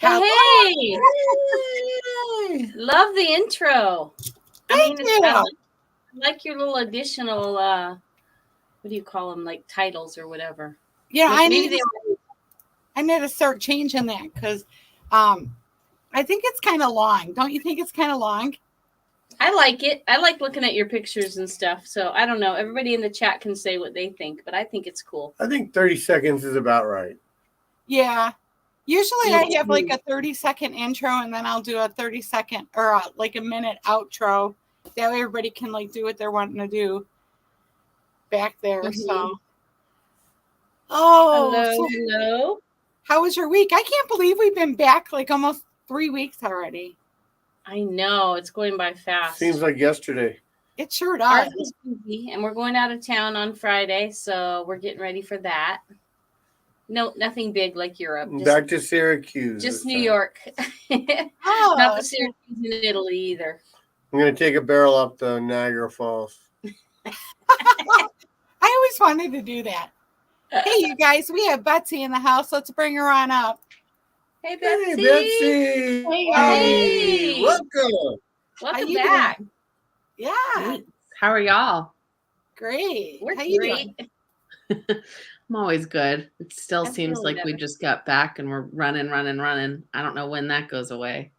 Hey, love the intro. Thank you. I like your little additional, what do you call them, like titles or whatever. Yeah, I need to start changing that because I think it's kind of long. Don't you think it's kind of long? I like it. I like looking at your pictures and stuff. So I don't know. Everybody in the chat can say what they think, but I think it's cool. I think 30 seconds is about right. Yeah. Usually I have like a 30-second intro and then I'll do a 30-second or like a minute outro. That way everybody can like do what they're wanting to do back there. Mm-hmm. So, hello. How was your week? I can't believe we've been back like almost 3 weeks already. I know, it's going by fast. Seems like yesterday. It sure does. Ours is busy, and we're going out of town on Friday, so we're getting ready for that. No, nothing big like Europe. Back to Syracuse. Just New York. Not the Syracuse in Italy either. I'm going to take a barrel up the Niagara Falls. I always wanted to do that. Hey, you guys, we have Betsy in the house. Let's bring her on up. Hey, Betsy. Hey, Betsy. Hey. Welcome. Welcome back. Yeah. How are y'all? Great. We're How you great. Doing? I'm always good. It still seems like we just got back and we're running. I don't know when that goes away.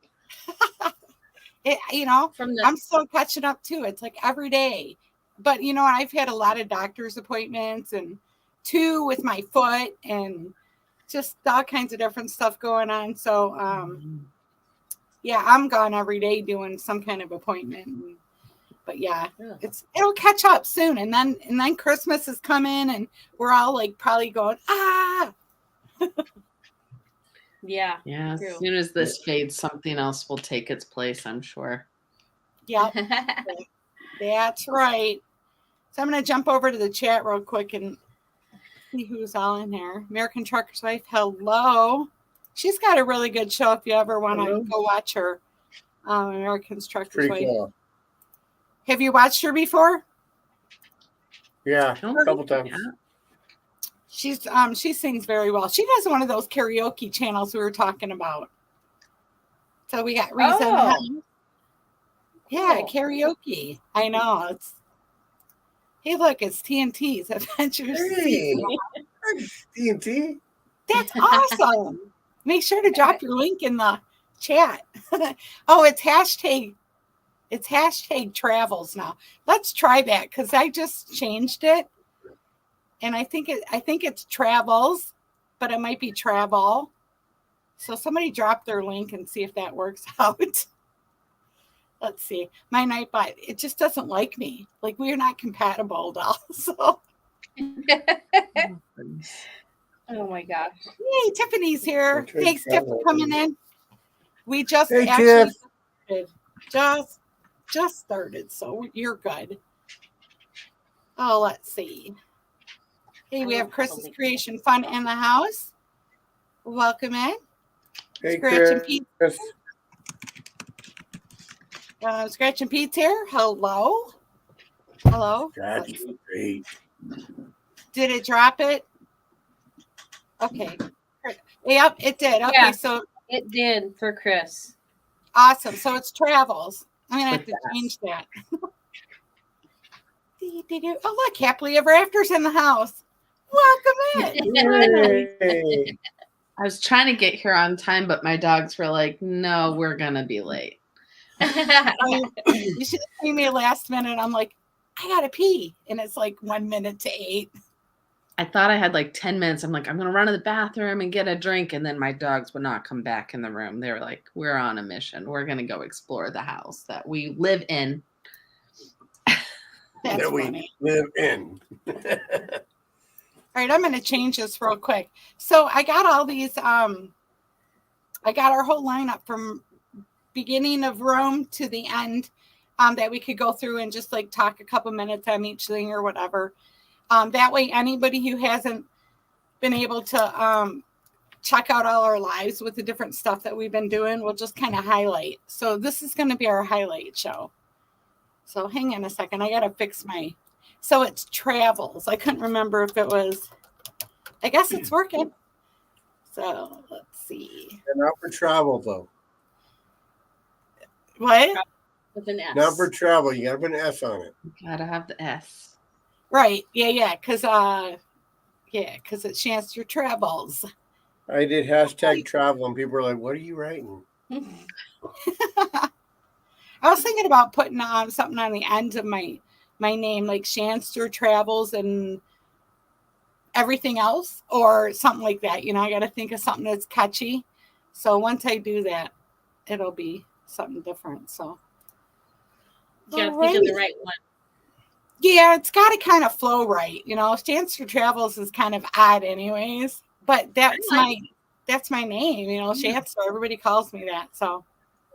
I'm still catching up too. It's like every day. But, I've had a lot of doctor's appointments and 2 with my foot and just all kinds of different stuff going on. So, I'm gone every day doing some kind of appointment. But it'll catch up soon. And then Christmas is coming and we're all like probably going, Yeah. Yeah. As soon as this fades, something else will take its place, I'm sure. Yeah. That's right. So I'm going to jump over to the chat real quick and see who's all in there. American Trucker's Wife, hello. She's got a really good show if you ever want to go watch her. American Trucker's Wife. Cool. Have you watched her before? Yeah, a couple times. Yeah. She sings very well. She does one of those karaoke channels we were talking about. So we got reason. Yeah, karaoke. I know. Hey, look, it's TNT's Adventures. Hey, TNT. That's awesome. Make sure to drop your link in the chat. It's hashtag travels now. Let's try that because I just changed it. And I think it's travels, but it might be travel. So somebody drop their link and see if that works out. Let's see. My Nightbot, it just doesn't like me. Like we're not compatible at all. So. Oh my gosh. Yay, Tiffany's here. Thanks, Tiff, for coming in. We just just started, so you're good. Oh, let's see. Hey, we have Chris's Creation Fun in the house. Welcome in. Hey, Scratch and Pete. Scratch and Pete's here. Hello. That's great. Did it drop it? Okay. Yep, it did. Okay, yeah, so it did for Chris. Awesome. So it's travels. I'm gonna have to change that. Oh, look, happily ever after's in the house. Welcome in. I was trying to get here on time, but my dogs were like, "No, we're gonna be late." You should have seen me last minute. I'm like, I gotta pee, and it's like 1 minute to 8. I thought I had like 10 minutes. I'm like, I'm going to run to the bathroom and get a drink. And then my dogs would not come back in the room. They were like, we're on a mission. We're going to go explore the house that we live in. That we live in. All right, I'm going to change this real quick. So I got all these, I got our whole lineup from beginning of Rome to the end that we could go through and just like talk a couple minutes on each thing or whatever. That way, anybody who hasn't been able to check out all our lives with the different stuff that we've been doing, we'll just kind of highlight. So this is going to be our highlight show. So hang on a second. I got to fix so it's travels. I couldn't remember if it was, I guess it's working. So let's see. And not for travel though. What? With an S. Not for travel. You gotta put an S on it. Gotta have the S. Right. Yeah. Because it's Shanster Travels. I did hashtag travel, and people were like, "What are you writing?" I was thinking about putting something on the end of my name, like Shanster Travels and everything else, or something like that. I got to think of something that's catchy. So once I do that, it'll be something different. So You gotta think of the right one. yeah, it's got to kind of flow right. Shanster Travels is kind of odd, anyways. But that's my name. Shanster. Everybody calls me that. So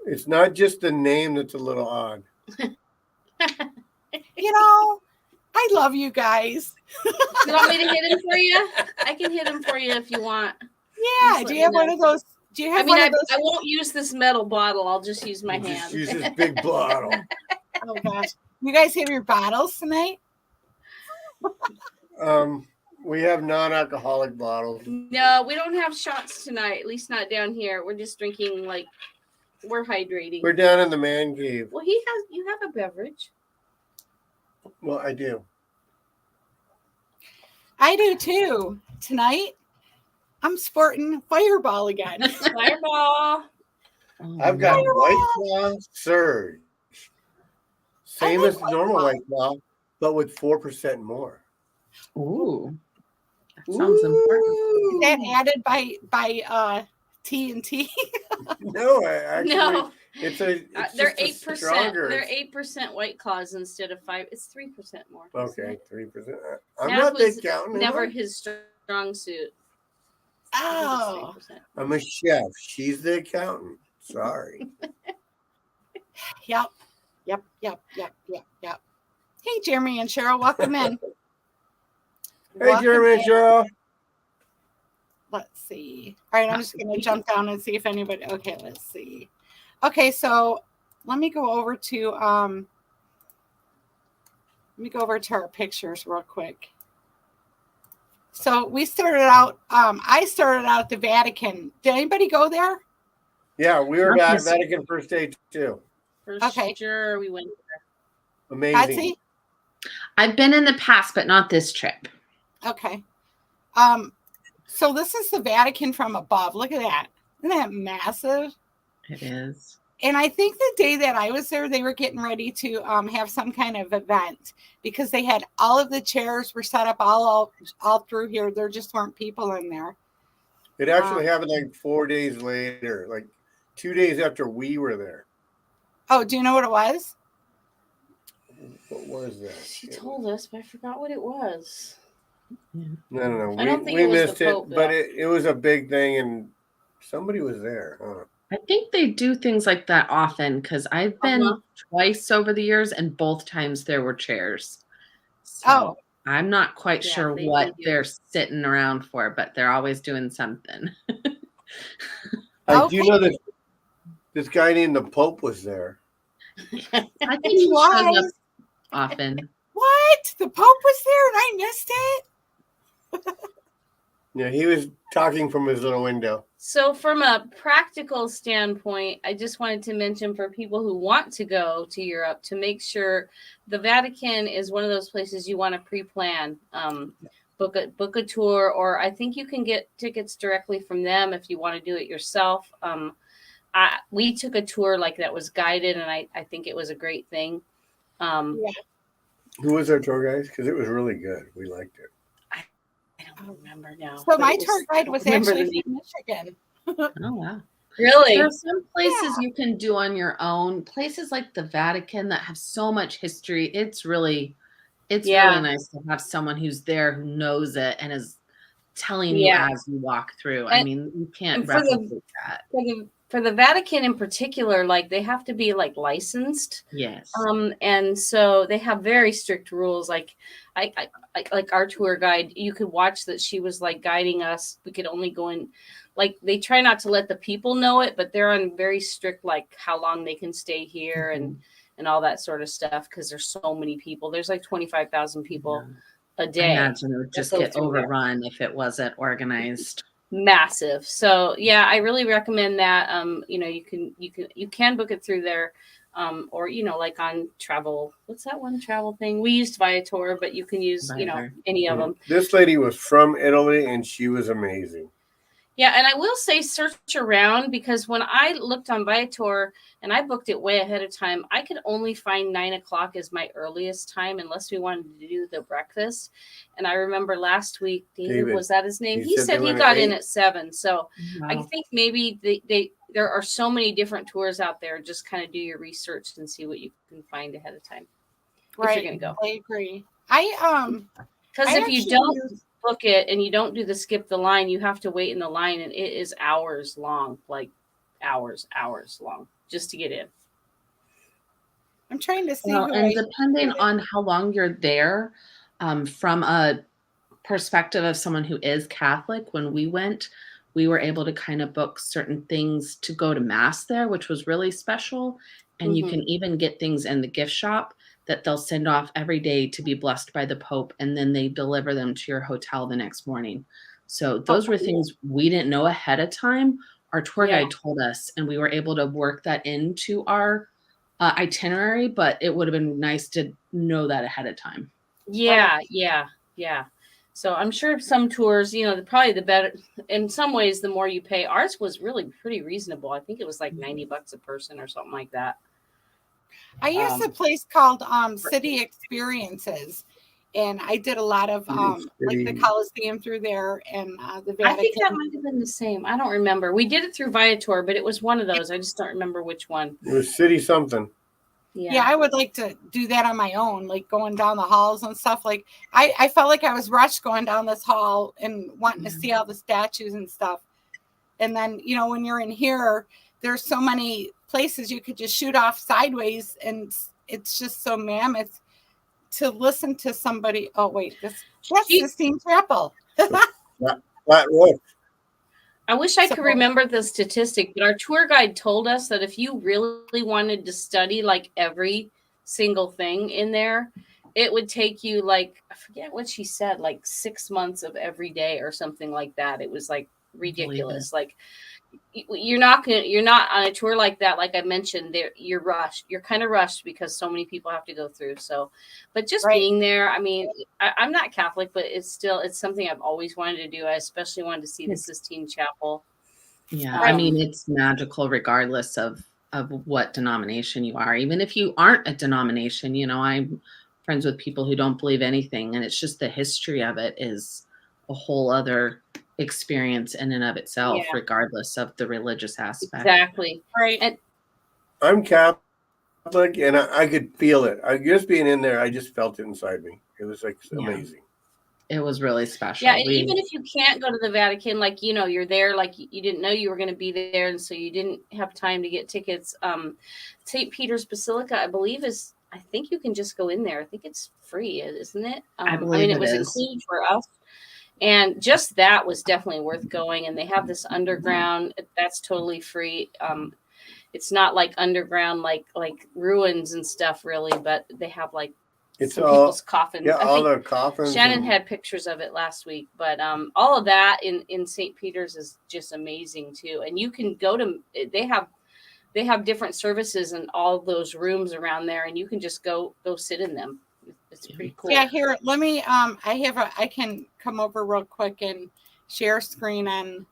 It's not just the name that's a little odd. I love you guys. You want me to hit him for you? I can hit him for you if you want. Yeah. Do you have one of those? Do you have one of those? I won't use this metal bottle. I'll just use my hand. Just use this big bottle. Oh gosh. You guys have your bottles tonight? We have non-alcoholic bottles. No, we don't have shots tonight. At least not down here. We're just drinking we're hydrating. We're down in the man cave. Well, you have a beverage. Well, I do. I do too. Tonight, I'm sporting Fireball again. Fireball. I've got White Claw Surge. Same as normal White Claw, but with 4% more. Ooh. That sounds important. Is that added by T&T? No, actually, No. it's They're just 8%. stronger. They're 8% White Claws instead of 5. It's 3% more. Okay, 3%. I'm That not was big counting. never his strong suit. Oh. I'm a chef. She's the accountant. Sorry. Yep. Hey, Jeremy and Cheryl, welcome in. Hey, Jeremy and Cheryl. Let's see. All right, I'm just going to jump down and see if anybody. Okay, let's see. Okay, so let me go over to our pictures real quick. So we started out. I started out at the Vatican. Did anybody go there? Yeah, we were back Vatican first day too. Okay. Sure, we went there. Amazing. Patsy? I've been in the past, but not this trip. Okay. So this is the Vatican from above. Look at that. Isn't that massive? It is. And I think the day that I was there, they were getting ready to have some kind of event because they had all of the chairs were set up all through here. There just weren't people in there. It actually happened like 4 days later, like 2 days after we were there. Oh, do you know what it was? What was that? She told us, but I forgot what it was. No. I don't think we it was missed the Pope, it, but it was a big thing, and somebody was there. Huh? I think they do things like that often because I've been twice over the years, and both times there were chairs. So I'm not quite sure what they're sitting around for, but they're always doing something. I do know that this guy named the Pope was there. I think he shows up often. What? The Pope was there and I missed it? Yeah, he was talking from his little window. So from a practical standpoint, I just wanted to mention for people who want to go to Europe to make sure the Vatican is one of those places you want to pre-plan. Book a tour, or I think you can get tickets directly from them if you want to do it yourself. We took a tour like that was guided, and I think it was a great thing. Who was our tour guide? Because it was really good. We liked it. I don't remember now. So my tour guide was actually from Michigan. Oh, wow. Really? There are some places you can do on your own. Places like the Vatican that have so much history. It's really nice to have someone who's there who knows it and is telling you as you walk through. I mean, you can't replicate that. For the Vatican in particular, they have to be licensed. Yes. And so they have very strict rules. Like our tour guide, you could watch that she was guiding us. We could only go in. They try not to let the people know it, but they're on very strict how long they can stay here and all that sort of stuff because there's so many people. There's 25,000 people a day. I imagine it would just get overrun if it wasn't organized. massive. So yeah, I really recommend that. You can book it through there. Or like on travel, what's that one travel thing? We used Viator, but you can use, Viator. any of them. This lady was from Italy, and she was amazing. Yeah, and I will say search around, because when I looked on Viator and I booked it way ahead of time, I could only find 9 o'clock as my earliest time unless we wanted to do the breakfast. And I remember last week, David, was that his name? He said said they he went got at in 8. at 7. So I Wow. think maybe there are so many different tours out there. Just kind of do your research and see what you can find ahead of time if Right. you're going to go. I agree. Because if you don't book it and you don't do the skip the line, you have to wait in the line, and it is hours long, like hours long, just to get in. I'm trying to see. And depending on how long you're there, from a perspective of someone who is Catholic, when we went, we were able to kind of book certain things to go to mass there, which was really special. And you can even get things in the gift shop that they'll send off every day to be blessed by the Pope, and then they deliver them to your hotel the next morning. So those were things we didn't know ahead of time. Our tour guide told us, and we were able to work that into our itinerary, but it would have been nice to know that ahead of time. Yeah. So I'm sure some tours, probably the better, in some ways, the more you pay. Ours was really pretty reasonable. I think it was like $90 a person or something like that. I used a place called City Experiences, and I did a lot of like the Coliseum through there and the Vatican. I think that might have been the same. I don't remember. We did it through Viator, but it was one of those. I just don't remember which one. It was City something. Yeah, I would like to do that on my own, like going down the halls and stuff. Like I felt like I was rushed going down this hall and wanting to see all the statues and stuff. And then, when you're in here, there's so many places you could just shoot off sideways, and it's just so mammoth to listen to somebody. Oh, wait, that's Sistine Chapel. Flat roof. I wish I could remember the statistic, but our tour guide told us that if you really wanted to study like every single thing in there, it would take you I forget what she said, like 6 months of every day or something like that. It was like ridiculous. Like you're not on a tour like that. Like I mentioned, you're rushed. You're kind of rushed because so many people have to go through. So, but just being there, I mean, I'm not Catholic, but it's something I've always wanted to do. I especially wanted to see the Sistine Chapel. Yeah. I mean, it's magical regardless of what denomination you are. Even if you aren't a denomination, I'm friends with people who don't believe anything, and it's just the history of it is a whole other experience in and of itself, regardless of the religious aspect. Exactly. Right. And I'm Catholic, and I could feel it. Just being in there, I just felt it inside me. It was amazing. It was really special. Yeah, and even if you can't go to the Vatican, you're there, you didn't know you were going to be there, and so you didn't have time to get tickets. St. Peter's Basilica, I believe, I think you can just go in there. I think it's free, isn't it? I believe it was included for us. And just that was definitely worth going. And they have this underground that's totally free. It's not like underground, like ruins and stuff, really, but they have it's some people's coffins. Yeah, all their coffins. Shannon had pictures of it last week, but all of that in St. Peter's is just amazing too. And you can go to they have different services in all those rooms around there, and you can just go sit in them. It's pretty cool. Yeah, here, let me I can come over real quick and share screen on,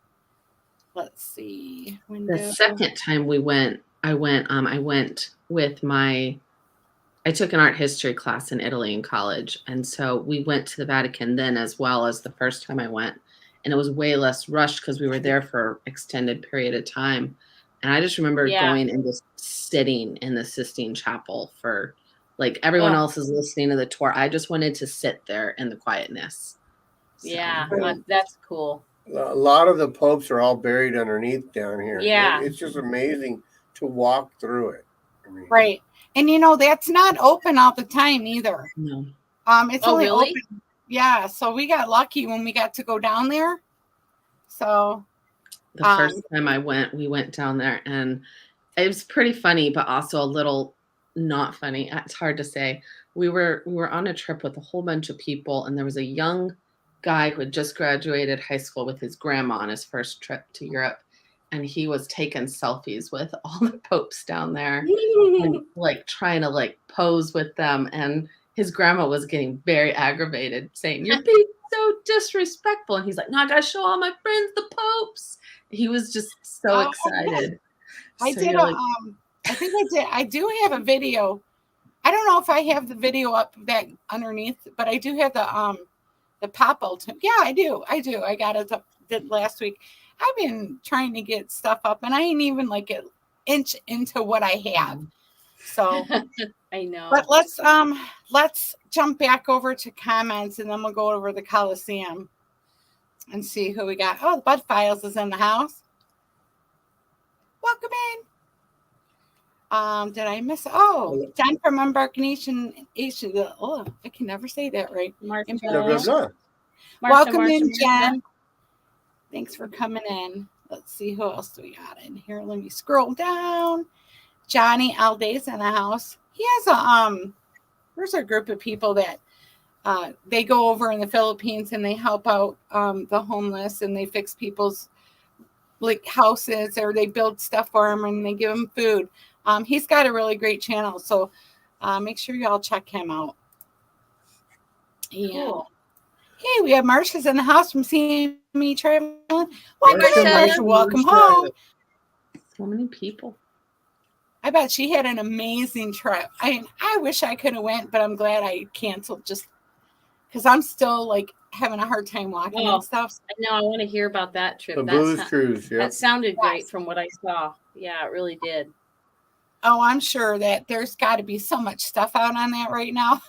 let's see. The second time we went, I went with I took an art history class in Italy in college. And so we went to the Vatican then as well as the first time I went. And it was way less rushed because we were there for extended period of time. And I just remember going and just sitting in the Sistine Chapel for everyone else is listening to the tour. I just wanted to sit there in the quietness. So. Yeah, that's cool. A lot of the popes are all buried underneath down here. Yeah. It's just amazing to walk through it. Right. And that's not open all the time either. No. It's only open. Yeah. So we got lucky when we got to go down there. So the first time we went down there, and it was pretty funny, but also a little not funny. It's hard to say. We were on a trip with a whole bunch of people, and there was a young guy who had just graduated high school with his grandma on his first trip to Europe. And he was taking selfies with all the popes down there and like trying to like pose with them. And his grandma was getting very aggravated, saying, "You're being so disrespectful." And he's like, "No, I gotta show all my friends the popes." He was just so Oh, excited. I So did you're a, like, I think I did. I do have a video. I don't know if I have the video up that underneath, but I do have the pop ultimate. Yeah, I do. I got it up did last week. I've been trying to get stuff up, and I ain't even like an inch into what I have. So I know. but let's jump back over to comments, and then we'll go over the Coliseum and see who we got. Oh, the Bud Files is in the house. Welcome in. Did I miss? Oh, John from Embarkation Asia. Oh, I can never say that right. Marsha. Welcome in, Marsha. Jen. Thanks for coming in. Let's see who else do we got in here. Let me scroll down. Johnny Alday's in the house. He has there's a group of people that they go over in the Philippines and they help out the homeless, and they fix people's like houses, or they build stuff for them and they give them food. He's got a really great channel, so make sure y'all check him out. Yeah. Cool. Hey, we have Marsha's in the house from CME Traveling. Welcome Marsha. in, Marsha. Welcome home. so many people. I bet she had an amazing trip. I wish I could have went, but I'm glad I canceled just because I'm still like having a hard time walking and stuff. I know. I want to hear about that trip. The booze cruise. Yeah. That sounded great from what I saw. Yeah, it really did. Oh, I'm sure that there's got to be so much stuff out on that right now.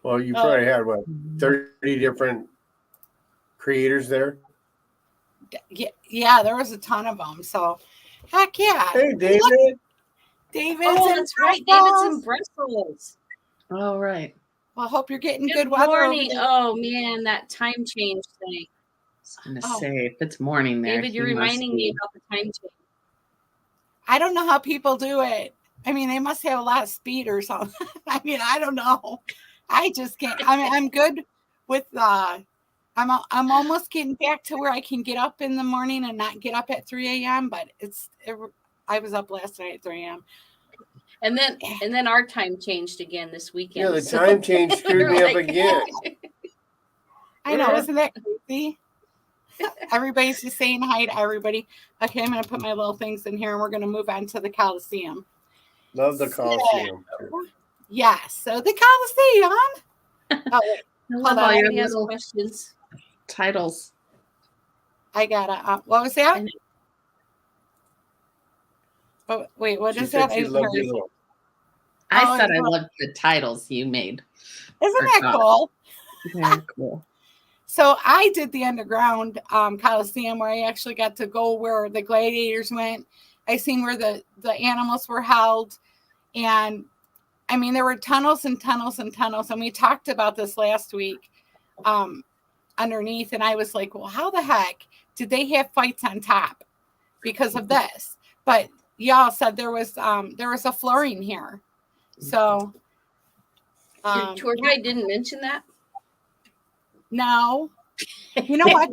Well, you probably had what 30 different creators there. Yeah, there was a ton of them. So, heck yeah. Hey, David. Look, David's Oh, in that's right. Brussels. David's in Brussels. Oh, right. Well, I hope you're getting Good good weather. morning. Oh man, that time change thing. I was gonna say, if it's morning there, David, you're reminding me about the time change. I don't know how people do it. I mean, they must have a lot of speed or something. I mean, I don't know. I just can't. I mean, I'm good with I'm almost getting back to where I can get up in the morning and not get up at 3 a.m. But I was up last night at 3 a.m. And then our time changed again this weekend. Yeah, the time change screwed me up again. I know, isn't that crazy? Everybody's just saying hi to everybody. Okay, I'm going to put my little things in here, and we're going to move on to the Coliseum. Love the Coliseum. Yes, so the Coliseum. Oh, wait. Hold on, your He has little questions. titles. I got it. What was that? Oh, wait, what She is said that? she loved your little. I said Oh, I loved the titles you made. Isn't that cool? Very cool. So I did the underground Coliseum, where I actually got to go where the gladiators went. I seen where the animals were held. And I mean, there were tunnels and tunnels and tunnels. And we talked about this last week underneath. And I was like, well, how the heck did they have fights on top because of this? But y'all said there was a flooring here. So Your tour guide didn't mention that? no. You know what?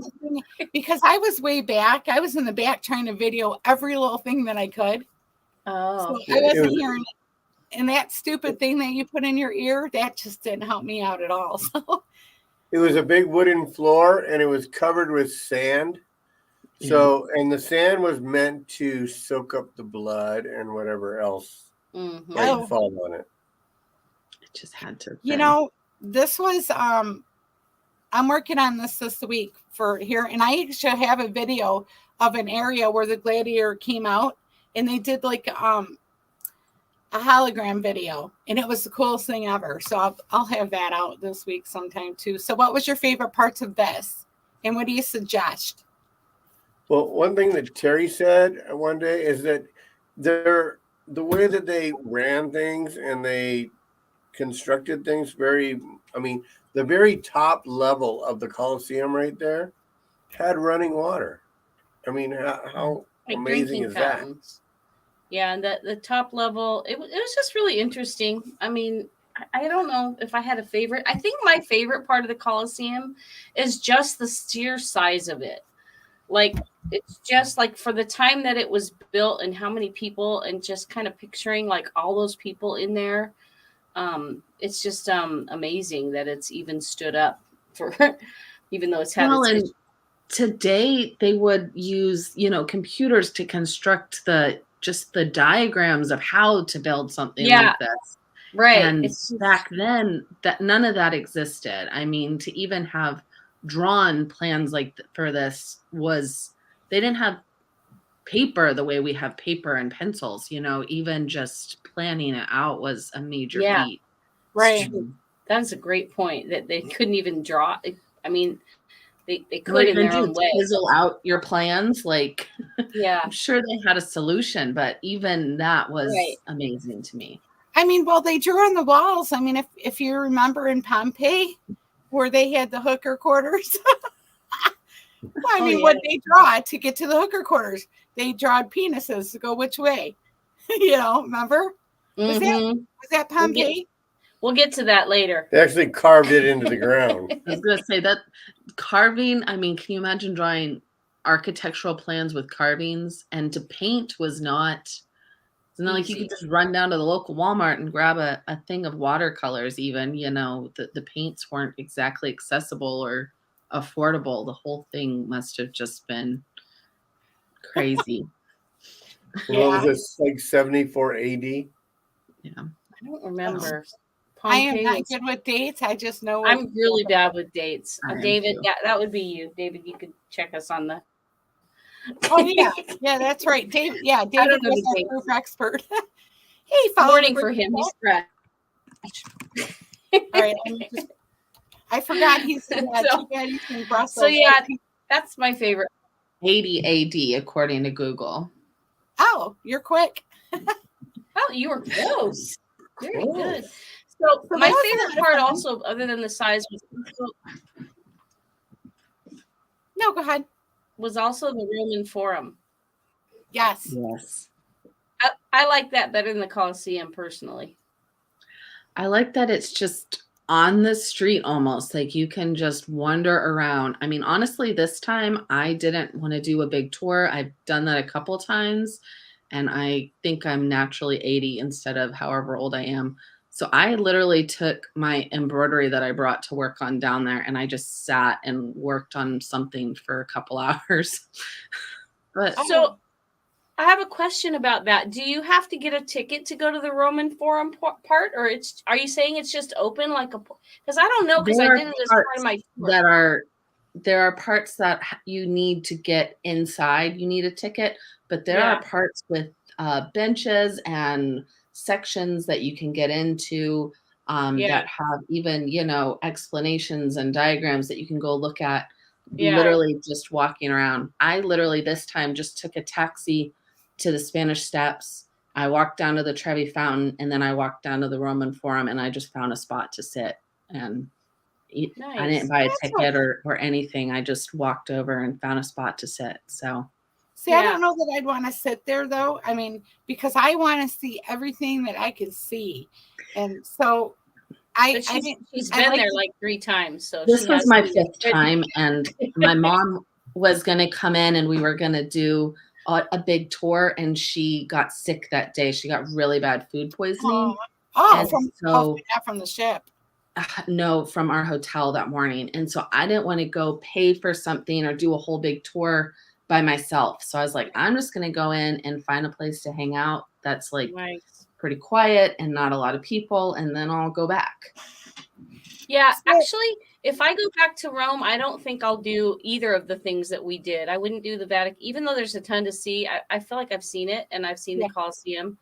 Because I was way back. I was in the back trying to video every little thing that I could. Oh. So I wasn't hearing it. And that stupid thing that you put in your ear, that just didn't help me out at all. So It was a big wooden floor, and it was covered with sand. So, and the sand was meant to soak up the blood and whatever else might fall on it. It just had to. you know, this was I'm working on this week for here, and I actually have a video of an area where the gladiator came out, and they did like a hologram video, and it was the coolest thing ever. So I'll have that out this week sometime too. So what was your favorite parts of this, and what do you suggest? Well, one thing that Terry said one day is that the way that they ran things and they constructed things the very top level of the Coliseum right there had running water. I mean, how Like amazing is fountains. That? Yeah, and the top level, it was just really interesting. I mean, I don't know if I had a favorite. I think my favorite part of the Coliseum is just the sheer size of it. Like, it's just like for the time that it was built and how many people, and just kind of picturing like all those people in there. It's just amazing that it's even stood up for, even though it's had Well, its and issues. today they would use, computers to construct just the diagrams of how to build something Yeah, like this. right. And It's just, back then, that none of that existed. I mean, to even have drawn plans for this they didn't have paper the way we have paper and pencils, even just planning it out was a major yeah, feat. Right. that's a great point that they couldn't even draw. I mean, they Or could in even their own way. chisel out your plans. Like, Yeah, I'm sure they had a solution, but even that was right. amazing to me. I mean, well, they drew on the walls. I mean, if you remember in Pompeii, where they had the hooker quarters. I mean, yeah. what they draw to get to the hooker quarters, they drawed penises to go which way. Remember? Was that Pompeii? We'll get to that later. They actually carved it into the ground. I was going to say that carving, I mean, can you imagine drawing architectural plans with carvings? And to paint was not like you could just run down to the local Walmart and grab a thing of watercolors even, the paints weren't exactly accessible or affordable. The whole thing must have just been crazy. What was this, like 74 AD? Yeah. I don't remember. I am not good with dates. I just know I'm really bad with dates. David, too. yeah, that would be you. David, you could check us on the. Oh yeah, yeah, that's right. David don't know was the our dates. proof expert. Hey, Morning for him. He's fresh. All right, I forgot he's in Brussels. So yeah, that's my favorite. 80 AD according to Google. Oh, you're quick. Oh, you were close. Very Cool. good. So my favorite part also, other than the size, No, go ahead. was also the Roman Forum. Yes. I like that better than the Colosseum personally. I like that it's just on the street almost. Like you can just wander around. I mean, honestly, this time I didn't want to do a big tour. I've done that a couple times, and I think I'm naturally 80 instead of however old I am. So I literally took my embroidery that I brought to work on down there, and I just sat and worked on something for a couple hours. But so I have a question about that. Do you have to get a ticket to go to the Roman Forum part, or are you saying it's just open like a? Because I don't know, because I did it as part of my tour. There are parts that you need to get inside. You need a ticket, but there are parts with benches and sections that you can get into that have even, explanations and diagrams that you can go look at. Literally just walking around. I literally this time just took a taxi to the Spanish Steps. I walked down to the Trevi Fountain, and then I walked down to the Roman Forum, and I just found a spot to sit. And I didn't buy a ticket or anything. I just walked over and found a spot to sit. So, see, I don't know that I'd want to sit there though. I mean, because I want to see everything that I can see, and so she's been there like 3 times. So this was my 5th time, and my mom was going to come in, and we were going to do a big tour, and she got sick that day. She got really bad food poisoning. From the ship. No, from our hotel that morning. And so I didn't want to go pay for something or do a whole big tour by myself. So I was like, I'm just going to go in and find a place to hang out that's like pretty quiet and not a lot of people, and then I'll go back. Yeah, actually, if I go back to Rome, I don't think I'll do either of the things that we did. I wouldn't do the Vatican, even though there's a ton to see. I feel like I've seen it, and I've seen the Colosseum.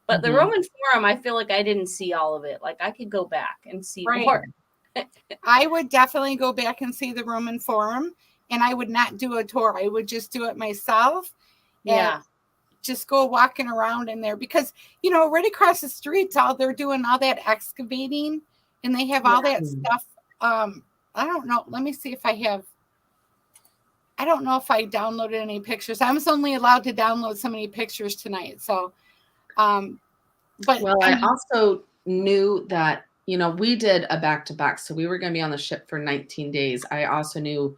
But the Roman Forum, I feel like I didn't see all of it. Like I could go back and see more. I would definitely go back and see the Roman Forum, and I would not do a tour. I would just do it myself. Yeah. Just go walking around in there because, right across the streets, they're doing all that excavating, and they have all that stuff. I don't know. Let me see if I don't know if I downloaded any pictures. I was only allowed to download so many pictures tonight. So, I also knew that we did a back-to-back. So we were going to be on the ship for 19 days. I also knew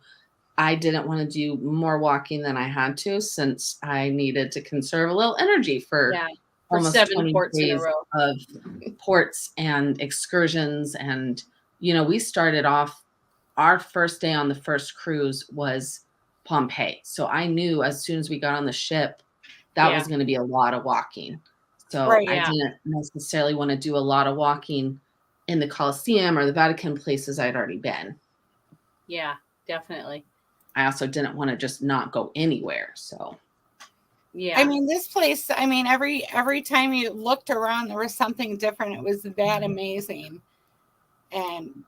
I didn't want to do more walking than I had to, since I needed to conserve a little energy for almost 7 20 ports in a days row. of ports and excursions. And, we started off, our first day on the first cruise was Pompeii. So I knew as soon as we got on the ship, that was going to be a lot of walking. So Right. I didn't necessarily want to do a lot of walking in the Colosseum or the Vatican, places I'd already been. Yeah, definitely. I also didn't want to just not go anywhere. So yeah. I mean, this place, every time you looked around, there was something different. It was that amazing. And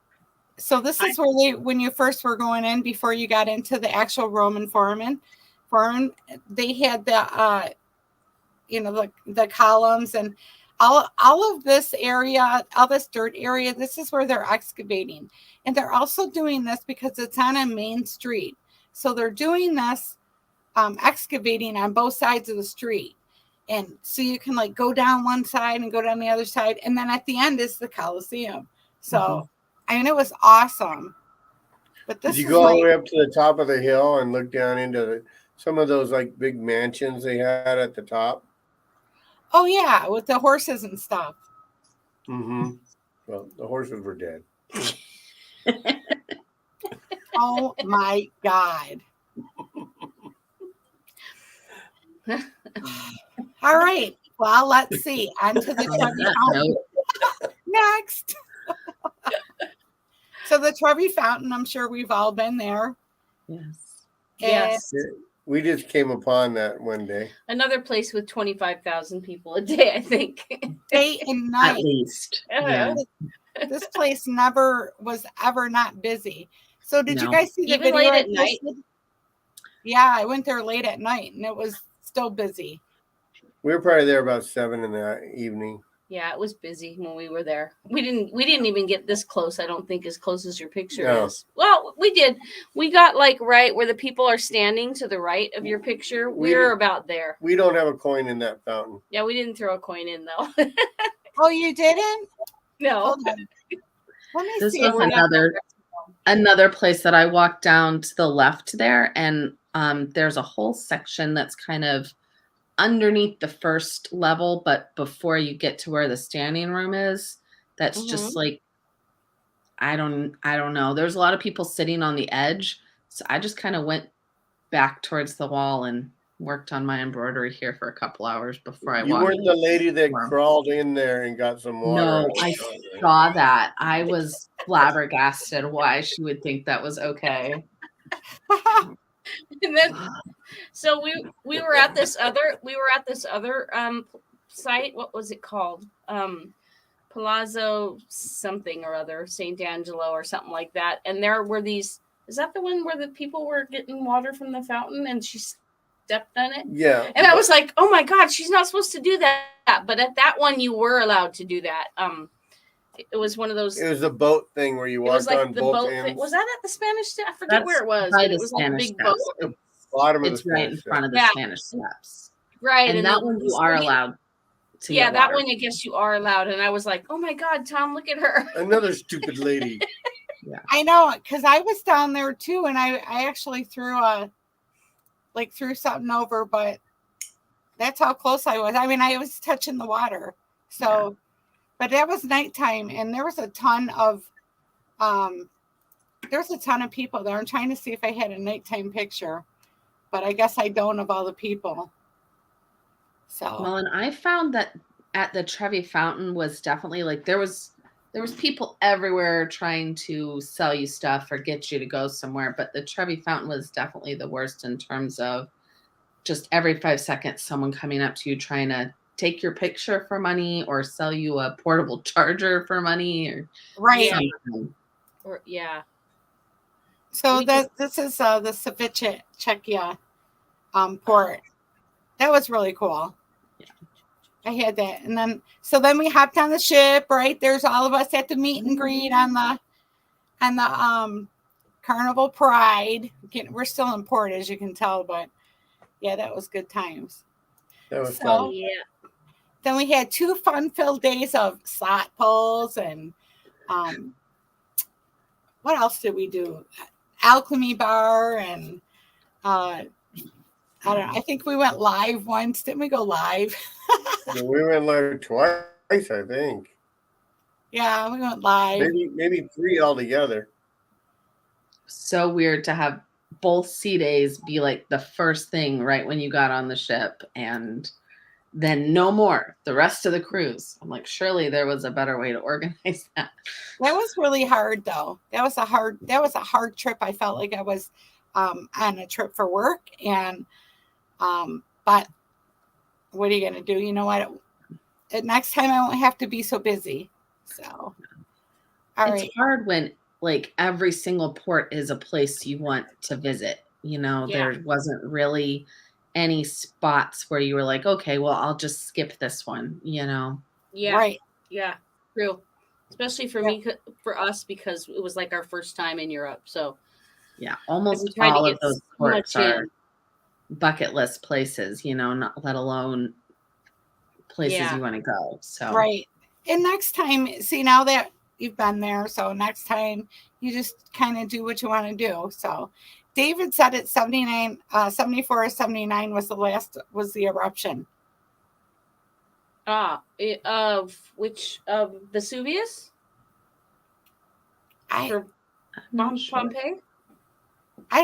so this is where when you first were going in, before you got into the actual Roman Forum, they had the, the columns and all of this area, all this dirt area. This is where they're excavating. And they're also doing this because it's on a main street. So they're doing this excavating on both sides of the street. And so you can like go down one side and go down the other side. And then at the end is the Colosseum. So, I mean, it was awesome. But this Did you go all the way up to the top of the hill and look down into some of those like big mansions they had at the top? Oh, yeah, with the horses and stuff. Mm-hmm. Well, the horses were dead. Oh, my God. All right. Well, let's see. On to the Trevi Fountain. Next. So the Trevi Fountain, I'm sure we've all been there. Yes. Yes. We just came upon that one day. Another place with 25,000 people a day, I think. Day and night. At least. Yeah. This place never was ever not busy. So did you guys see the Even video? late at night? Yeah, I went there late at night and it was still busy. We were probably there about 7 in the evening. Yeah, it was busy when we were there. We didn't even get this close, I don't think, as close as your picture is. Well, we did. We got like right where the people are standing to the right of your picture. We're about there. We don't have a coin in that fountain. Yeah, we didn't throw a coin in though. Oh, you didn't? No. Hold on. Let me This see. was another place that I walked down to the left there, and there's a whole section that's kind of underneath the first level, but before you get to where the standing room is, that's just like, I don't know. There's a lot of people sitting on the edge. So I just kind of went back towards the wall and worked on my embroidery here for a couple hours before I walked. You weren't the lady that crawled in there and got some water. No, I saw that. I was flabbergasted why she would think that was okay. And then, so we were at this other site. What was it called? Palazzo something or other, St. Angelo or something like that. And there were these. Is that the one where the people were getting water from the fountain and she stepped on it? Yeah. And I was like, oh my God, she's not supposed to do that. But at that one, you were allowed to do that. It was one of those. It was a boat thing where you walked on both ends. Was that at the Spanish? I forget where it was. Right, it was like a big boat. Bottom of it's the right in front of the Spanish steps. Right. And that one you are allowed to get that water. one I guess you are allowed. And I was like, oh my God, Tom, look at her. Another stupid lady. Yeah. I know, because I was down there too, and I actually threw something over, but that's how close I was. I mean, I was touching the water. So but that was nighttime, and there was a ton of people there. I'm trying to see if I had a nighttime picture, but I guess I don't of all the people. So well, and I found that at the Trevi Fountain was definitely like there was people everywhere trying to sell you stuff or get you to go somewhere, but the Trevi Fountain was definitely the worst in terms of just every 5 seconds someone coming up to you trying to take your picture for money or sell you a portable charger for money or something. Or So this is the Ceviche Czechia port. That was really cool. Yeah. I had that. And then we hopped on the ship, right? There's all of us at the meet and greet on the Carnival Pride. We're still in port, as you can tell, but yeah, that was good times. That was fun. Yeah. Then we had 2 fun-filled days of slot pulls and Um, what else did we do? Alchemy Bar and I don't know. I think we went live once. Didn't we go live? We went live twice, I think. Yeah, we went live. Maybe 3 altogether. So weird to have both sea days be like the first thing right when you got on the ship, and then no more the rest of the cruise. I'm like, surely there was a better way to organize that. That was really hard, though. That was a hard trip. I felt like I was on a trip for work, and but what are you gonna do? You know what? Next time I won't have to be so busy. So, all It's right. hard when like every single port is a place you want to visit. Yeah. There wasn't really any spots where you were like, okay, well, I'll just skip this one, Yeah. Right. Yeah. True. Especially for me, for us, because it was like our first time in Europe. So Yeah, almost we tried to all get of those so ports much are in. bucket list places, not let alone places Yeah. you want to go. So Right. And next time, see, now that you've been there, so next time you just kind of do what you want to do. So David said it's 79, 74 or 79 was the eruption. Of which of Vesuvius I or I'm not sure. Pompeii? I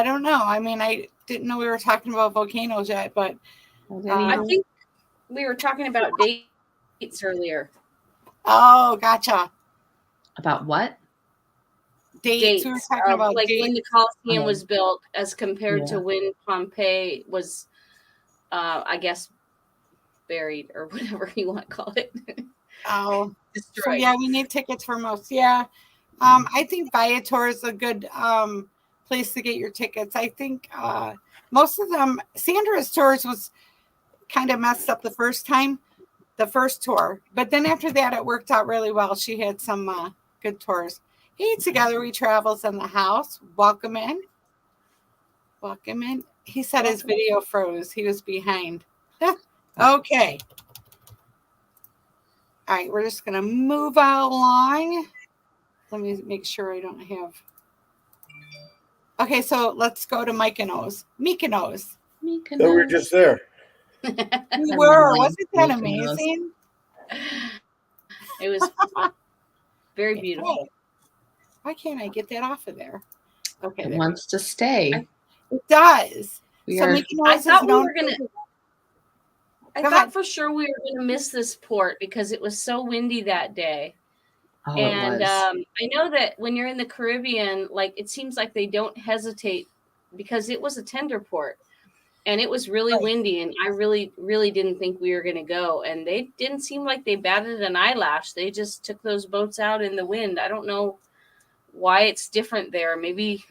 don't know. I mean, I didn't know we were talking about volcanoes yet, but I didn't I either. think we were talking about dates earlier. oh, gotcha. About what? Dates. We were Dates talking of about like dates. when the Colosseum Oh. was built as compared to Yeah. when Pompeii was, I guess, buried or whatever you want to call it. Oh, so Destroyed. yeah, we need tickets for most. Yeah. I think Viator is a good place to get your tickets. I think most of them, Sandra's tours was kind of messed up the first tour. But then after that, it worked out really well. She had some good tours. Hey, Together We Travels in the house. Welcome in. Welcome in. He said his video froze. He was behind. Okay. All right, we're just going to move along. Let me make sure I don't have. Okay, so let's go to Mykonos. Mykonos. So we're just there. We I'm were. loving Wasn't that Mykonos. amazing? It was very beautiful. Why can't I get that off of there? Okay, It there wants to stay. it does. We So are. Mykonos I is thought we known were gonna. I Go thought ahead. for sure we were going to miss this port because it was so windy that day. Oh, And it was. I know that when you're in the Caribbean, like it seems like they don't hesitate because it was a tender port and it was really Right. windy. And I really, really didn't think we were going to go. And they didn't seem like they batted an eyelash. They just took those boats out in the wind. I don't know why it's different there. Maybe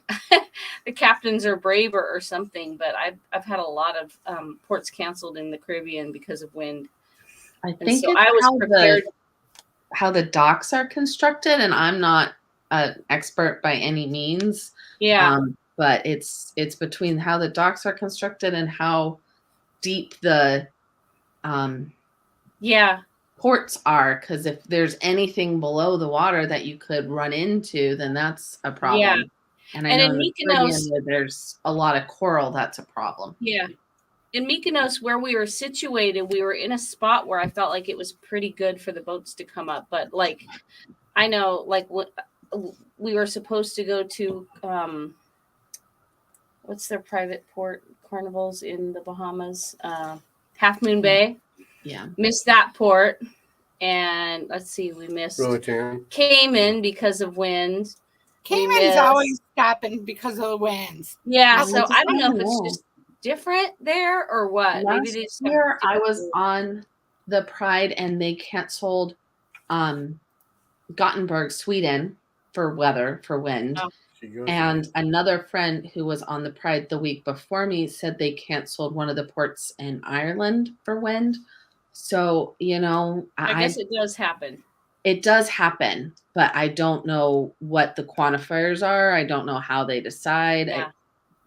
the captains are braver or something. But I've had a lot of ports canceled in the Caribbean because of wind. I And think so it's I was prepared. how the docks are constructed, and I'm not an expert by any means. Yeah. But it's between how the docks are constructed and how deep the Yeah. ports are, because if there's anything below the water that you could run into, then that's a problem. Yeah. And I And know in in the Mykonos- Caribbean where there's a lot of coral, that's a problem. Yeah. In Mykonos, where we were situated, we were in a spot where I felt like it was pretty good for the boats to come up. But like, I know, like we were supposed to go to, what's their private port? Carnivals in the Bahamas, Half Moon Bay. Yeah. Missed that port. And let's see, we missed Roatan. Cayman because of wind. Cayman's always stopping because of the winds. Yeah, I so just I don't know if don't it's know. just different there or what. Maybe Last they just have year I different was rules. on the Pride and they canceled Gothenburg, Sweden for weather, for wind. Oh. And another friend who was on the Pride the week before me said they canceled one of the ports in Ireland for wind. So, I guess it does happen. It does happen, but I don't know what the quantifiers are. I don't know how they decide.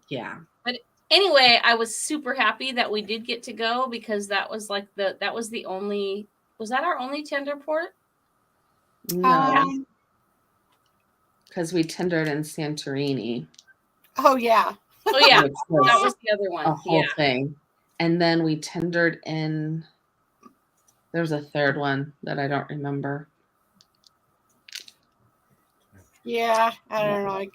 Yeah. But anyway, I was super happy that we did get to go because that was like was that our only tender port? No. because we tendered in Santorini, Oh yeah. Oh yeah, which that was was the other one. a whole Yeah. thing. And then we tendered in, there's a third one that I don't remember. Yeah, I don't know.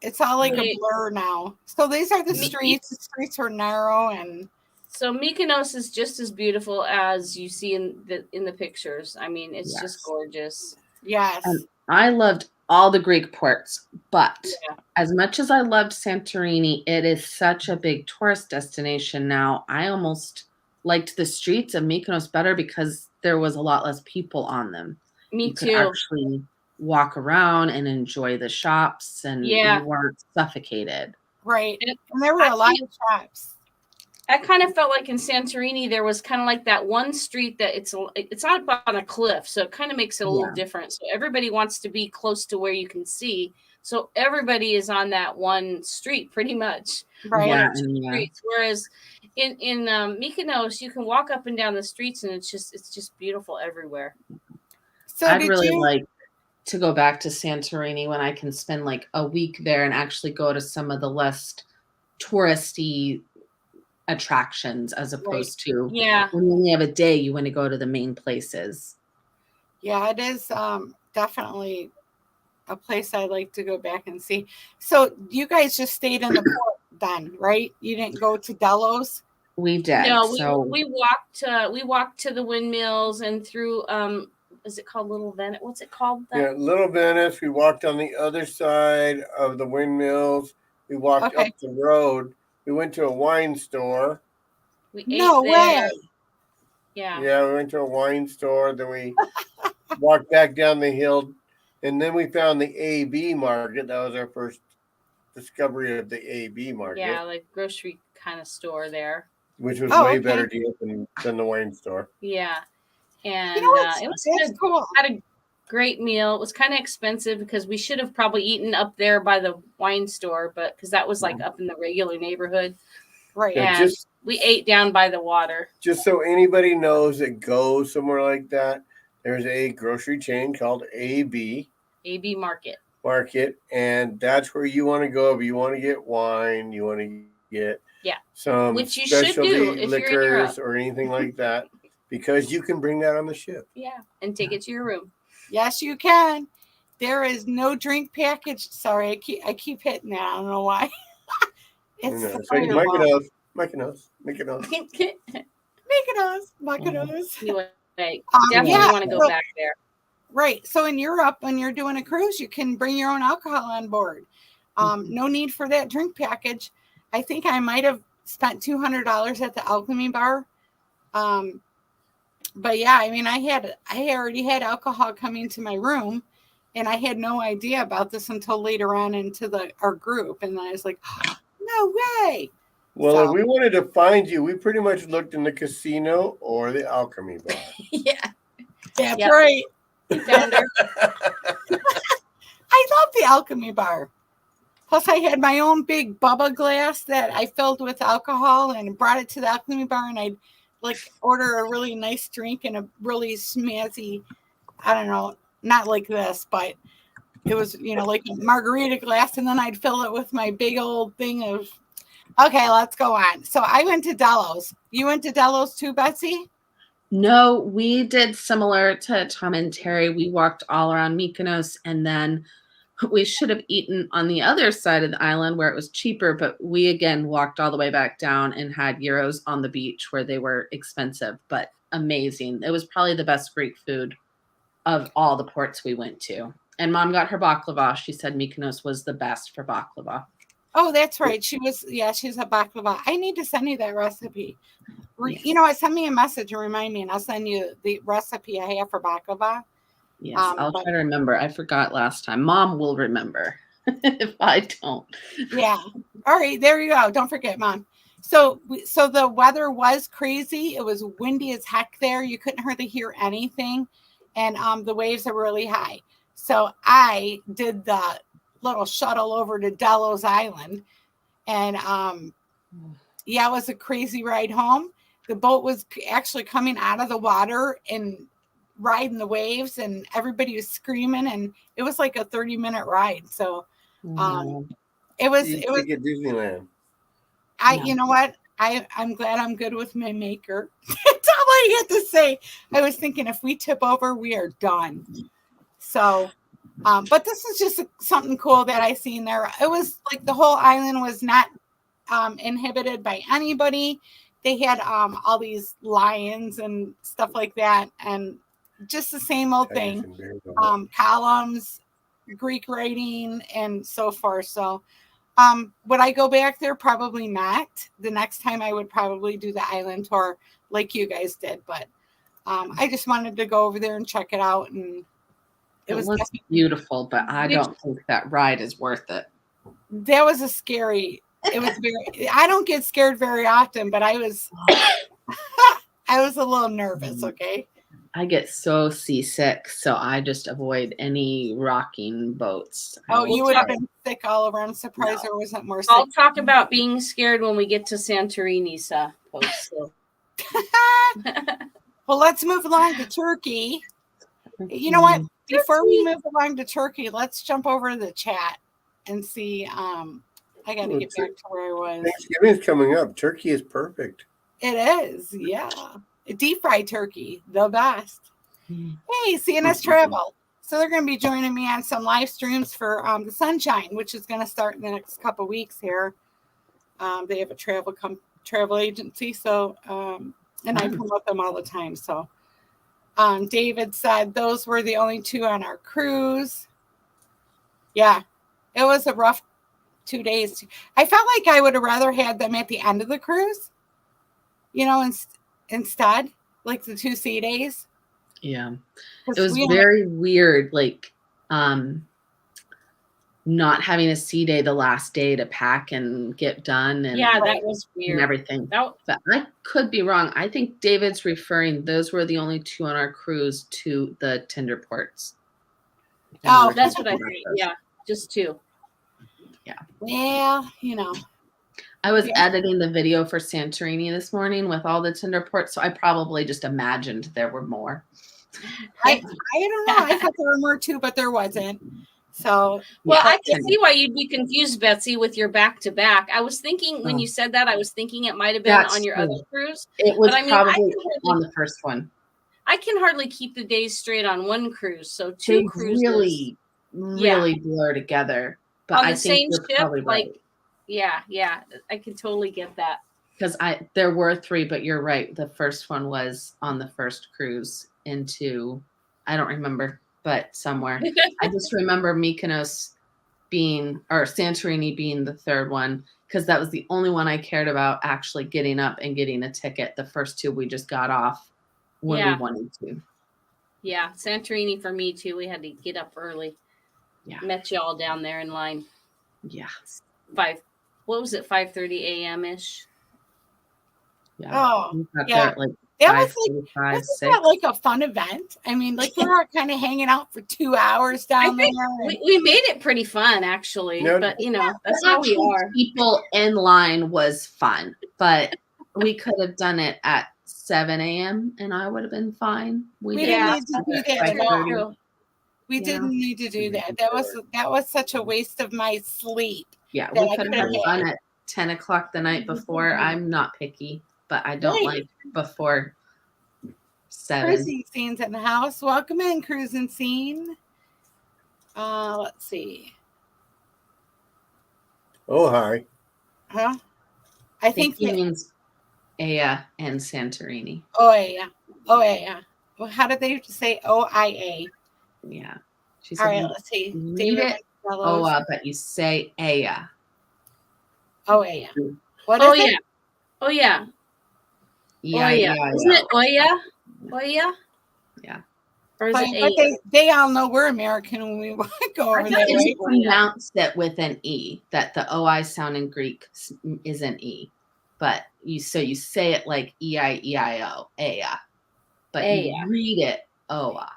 It's all like a blur now. So these are the streets. The streets are narrow and. So Mykonos is just as beautiful as you see in the pictures. I mean, it's just gorgeous. Yes. And I loved all the Greek ports, but Yeah. as much as I loved Santorini, it is such a big tourist destination now. I almost liked the streets of Mykonos better because there was a lot less people on them. Me you too. could actually walk around and enjoy the shops, and you weren't suffocated. Right. And there were a lot of shops. I kind of felt like in Santorini there was kind of like that one street that it's up on a cliff, so it kind of makes it a little different. So everybody wants to be close to where you can see. So everybody is on that one street pretty much. Right. One or two streets. Whereas in Mykonos, you can walk up and down the streets and it's just beautiful everywhere. So I'd really like to go back to Santorini when I can spend like a week there and actually go to some of the less touristy attractions as opposed to when you only have a day, you want to go to the main places. Yeah, it is definitely a place I'd like to go back and see. So you guys just stayed in the port then, right? You didn't go to Delos? We did. No, we walked to the windmills and through is it called Little Venice? What's it called? Yeah, Little Venice. We walked on the other side of the windmills. We walked up the road. We went to a wine store. We ate there. Yeah. Yeah, we went to a wine store. Then we walked back down the hill. And then we found the AB market. That was our first discovery of the AB market. Yeah, like grocery kind of store there. Which was way better deal than the wine store. Yeah. And it was good. Cool. Had a great meal. It was kind of expensive because we should have probably eaten up there by the wine store, but because that was like up in the regular neighborhood. Right. And we ate down by the water. Just so anybody knows that goes somewhere like that, there's a grocery chain called AB. AB Market. And that's where you want to go if you want to get wine, you want to get some which you specialty should do if liquors or anything like that, because you can bring that on the ship. Yeah, and take it to your room. Yes, you can. There is no drink package. Sorry, I keep hitting that. I don't know why. It's like Mykonos. Anyway, definitely want to go back there. Right. So in Europe, when you're doing a cruise, you can bring your own alcohol on board. No need for that drink package. I think I might have spent $200 at the Alchemy Bar. But yeah, I mean, I already had alcohol coming to my room, and I had no idea about this until later on into our group. And then I was like, oh, no way. Well, if we wanted to find you, we pretty much looked in the casino or the Alchemy Bar. Yeah. That's right. We found her. I love the Alchemy Bar. Plus, I had my own big Bubba glass that I filled with alcohol and brought it to the Alchemy Bar, and I'd order a really nice drink and a really snazzy, I don't know, not like this, but it was, like a margarita glass, and then I'd fill it with my big old thing of, okay, let's go on. So I went to Delos. You went to Delos too, Betsy? No, we did similar to Tom and Terry. We walked all around Mykonos, and then we should have eaten on the other side of the island where it was cheaper, but we again walked all the way back down and had gyros on the beach where they were expensive, but amazing. It was probably the best Greek food of all the ports we went to. And Mom got her baklava. She said Mykonos was the best for baklava. Oh, that's right. She's a baklava. I need to send you that recipe. Yes. Send me a message and remind me, and I'll send you the recipe I have for baklava. Yes, I'll try to remember. I forgot last time. Mom will remember if I don't. Yeah. All right. There you go. Don't forget, Mom. So the weather was crazy. It was windy as heck there. You couldn't hardly hear anything. And the waves are really high. So I did the little shuttle over to Delos Island. And it was a crazy ride home. The boat was actually coming out of the water, and riding the waves, and everybody was screaming, and it was like a 30-minute ride. So it was You take at Disneyland. you know what? I'm glad I'm good with my maker. That's all I had to say. I was thinking if we tip over, we are done. So, but this is just something cool that I seen there. It was like the whole island was not inhibited by anybody. They had all these lions and stuff like that, and just the same old thing. Columns, Greek writing, and so forth. So, would I go back there? Probably not. The next time I would probably do the island tour like you guys did, but I just wanted to go over there and check it out, and it looks beautiful, but I don't think that ride is worth it. That was a scary. It was very. I don't get scared very often, but I was. I was a little nervous. Okay. I get so seasick, so I just avoid any rocking boats. Oh, you would have been sick all over. I'm surprised there wasn't more sick. I'll talk about being scared when we get to Santorini, post. So. Well, let's move along to Turkey. You know what? Before we move along to Turkey, let's jump over to the chat and see. I got to get back to where I was. Thanksgiving's coming up. Turkey is perfect. It is, yeah. Deep fried turkey, the best. Hey, CNS Travel. So they're going to be joining me on some live streams for the Sunshine, which is going to start in the next couple of weeks here. They have a travel agency, so and I promote them all the time. So David said those were the only two on our cruise. Yeah, it was a rough 2 days. I felt like I would have rather had them at the end of the cruise, you know, instead, like the 2 sea days. Yeah, it was very weird, like not having a sea day the last day to pack and get done. And yeah, that was weird. And everything. But I could be wrong. I think David's referring, those were the only two on our cruise to the tender ports. Oh, that's what I think. Yeah, just 2. Yeah. Well, you know. I was editing the video for Santorini this morning with all the tender ports, so I probably just imagined there were more. I don't know. I thought there were more too, but there wasn't. So, well, I can see why you'd be confused, Betsy, with your back-to-back. I was thinking when you said that, I was thinking it might have been on your other cruise. It was probably on the first one. I can hardly keep the days straight on one cruise, so 2 cruises really blur together. But on the I think same you're ship, probably right. Yeah, I can totally get that. Because there were 3, but you're right. The first one was on the first cruise into, I don't remember, but somewhere. I just remember Mykonos or Santorini being the third one, because that was the only one I cared about actually getting up and getting a ticket. The first 2 we just got off when we wanted to. Yeah, Santorini for me too. We had to get up early. Yeah. Met you all down there in line. Yeah. 5:30 a.m. ish. Yeah. Oh, yeah. Like that was like a fun event. I mean, like we were kind of hanging out for 2 hours down there. We made it pretty fun, actually. But you know, that's how we are. People in line was fun, but we could have done it at 7 a.m. and I would have been fine. We didn't need to do that. We didn't need to do that. That was such a waste of my sleep. Yeah, we could have done at 10 o'clock the night before. I'm not picky, but I don't like before 7. Cruising scenes in the house. Welcome in, cruising scene. Let's see. Oh, hi. Huh? I think he means Aya and Santorini. Oh, yeah. Well, how did they say OIA? Yeah. She said, all right, let's see. Read it Oa, but you say Aya. Oya. What is it? Oh, yeah. Yeah. Isn't it Oya? Oya? Yeah. Or is it but they all know we're American when we go over there. It's pronounced it with an E, that the OI sound in Greek is an E. But you say it like E-I-E-I-O, Aya. But you read it Oa.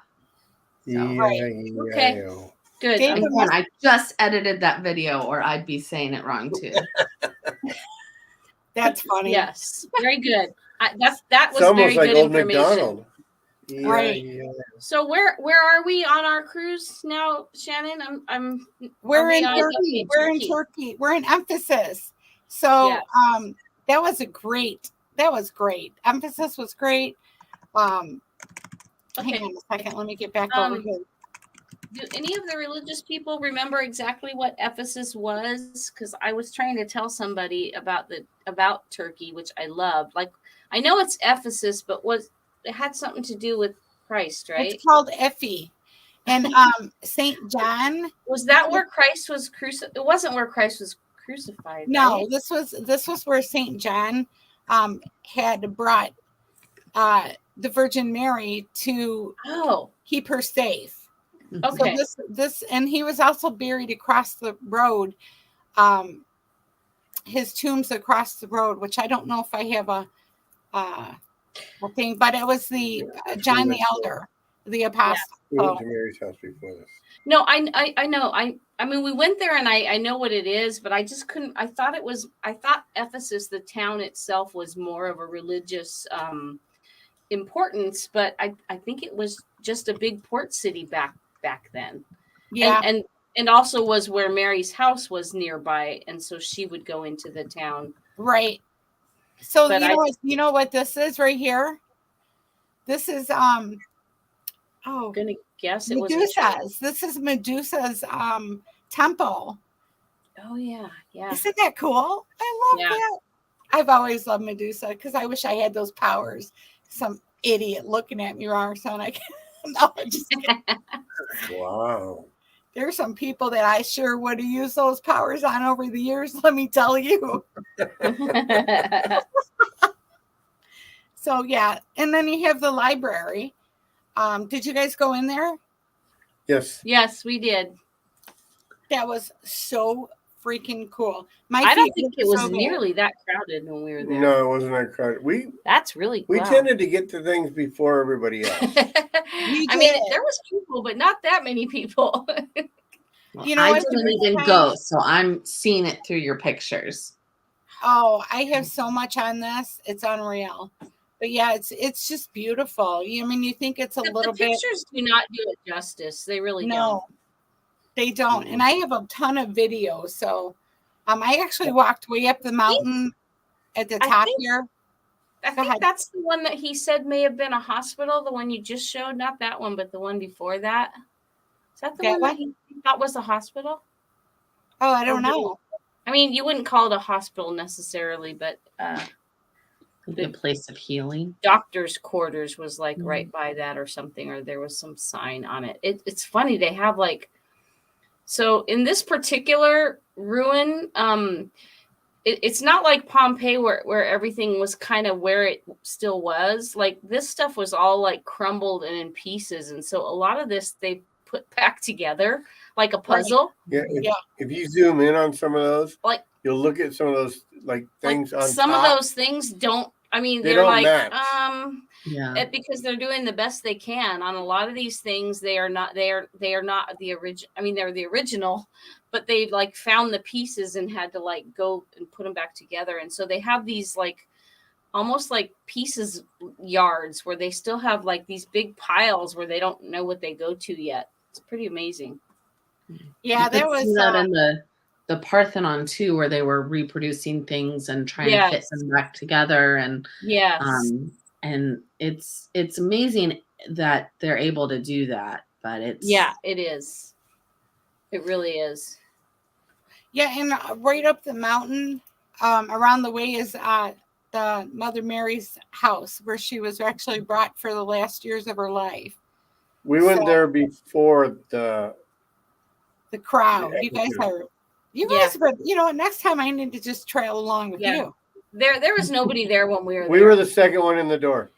So, okay. Good. Again, I just edited that video, or I'd be saying it wrong too. That's funny. Yes, very good. That was it's almost very like good old information. McDonald. Yeah, Right. yeah. So where are we on our cruise now, Shannon? We're are we in on Turkey. We're in Turkey. We're in Ephesus. So Yes. that was great. Ephesus was great. Hang Okay. on a second. Let me get back over here. Do any of the religious people remember exactly what Ephesus was? Because I was trying to tell somebody about Turkey, which I loved. Like, I know it's Ephesus, but it had something to do with Christ, right? It's called Effie. And Saint John. Was that where Christ was crucified? It wasn't where Christ was crucified. No, right? this was where Saint John had brought the Virgin Mary to keep her safe. Okay. So this and he was also buried across the road. His tomb's across the road, which I don't know if I have a thing, but it was the John the Elder, the apostle. We went to Mary's house before this. No, I know. I mean, we went there and I know what it is, but I just couldn't. I thought Ephesus, the town itself, was more of a religious importance, but I think it was just a big port city back then. Yeah. And also was where Mary's house was nearby, and so she would go into the town. Right. So But you know what this is right here? This is I'm gonna guess it was Medusa's. This is Medusa's temple. Oh yeah. Isn't that cool? I love that. I've always loved Medusa because I wish I had those powers. Some idiot looking at me wrong, son. I can't. No, just Wow. There's some people that I sure would have used those powers on over the years, let me tell you. So, yeah. And then you have the library. Did you guys go in there? Yes. Yes, we did. That was so freaking cool. I don't think it was nearly that crowded when we were there. No, it wasn't that crowded. That's really we tended to get to things before everybody else. I mean, there was people, but not that many people. You know, I didn't even go, so I'm seeing it through your pictures. Oh, I have so much on this; it's unreal. But yeah, it's just beautiful. I mean, you think it's a little bit. The pictures do not do it justice. They really don't. They don't. And I have a ton of videos. So I actually walked way up the mountain at the top here. I think that's the one that he said may have been a hospital, the one you just showed. Not that one, but the one before that. Is that the one that he thought was a hospital? Oh, I don't know. I mean, you wouldn't call it a hospital necessarily, but the place of healing. Doctor's quarters was like right by that or something, or there was some sign on it. It's funny. They have like, so in this particular ruin, it's not like Pompeii where everything was kind of where it still was. Like this stuff was all like crumbled and in pieces. And so a lot of this they put back together like a puzzle. Yeah. If you zoom in on some of those, like you'll look at some of those like things on some top. of those things don't. I mean, they're don't like match. because they're doing the best they can on a lot of these things. They are not the original. I mean, they're the original, but they've like found the pieces and had to like go and put them back together. And so they have these like almost like pieces yards where they still have like these big piles where they don't know what they go to yet. It's pretty amazing. Yeah, there was that in the Parthenon too, where they were reproducing things and trying to fit them back together. And and it's amazing that they're able to do that. But it is. It really is. Yeah, and right up the mountain, around the way is the Mother Mary's house where she was actually brought for the last years of her life. We went there before the crowd. You guys but you know, next time I need to just trail along with you. There was nobody there when we were there. We were the second one in the door.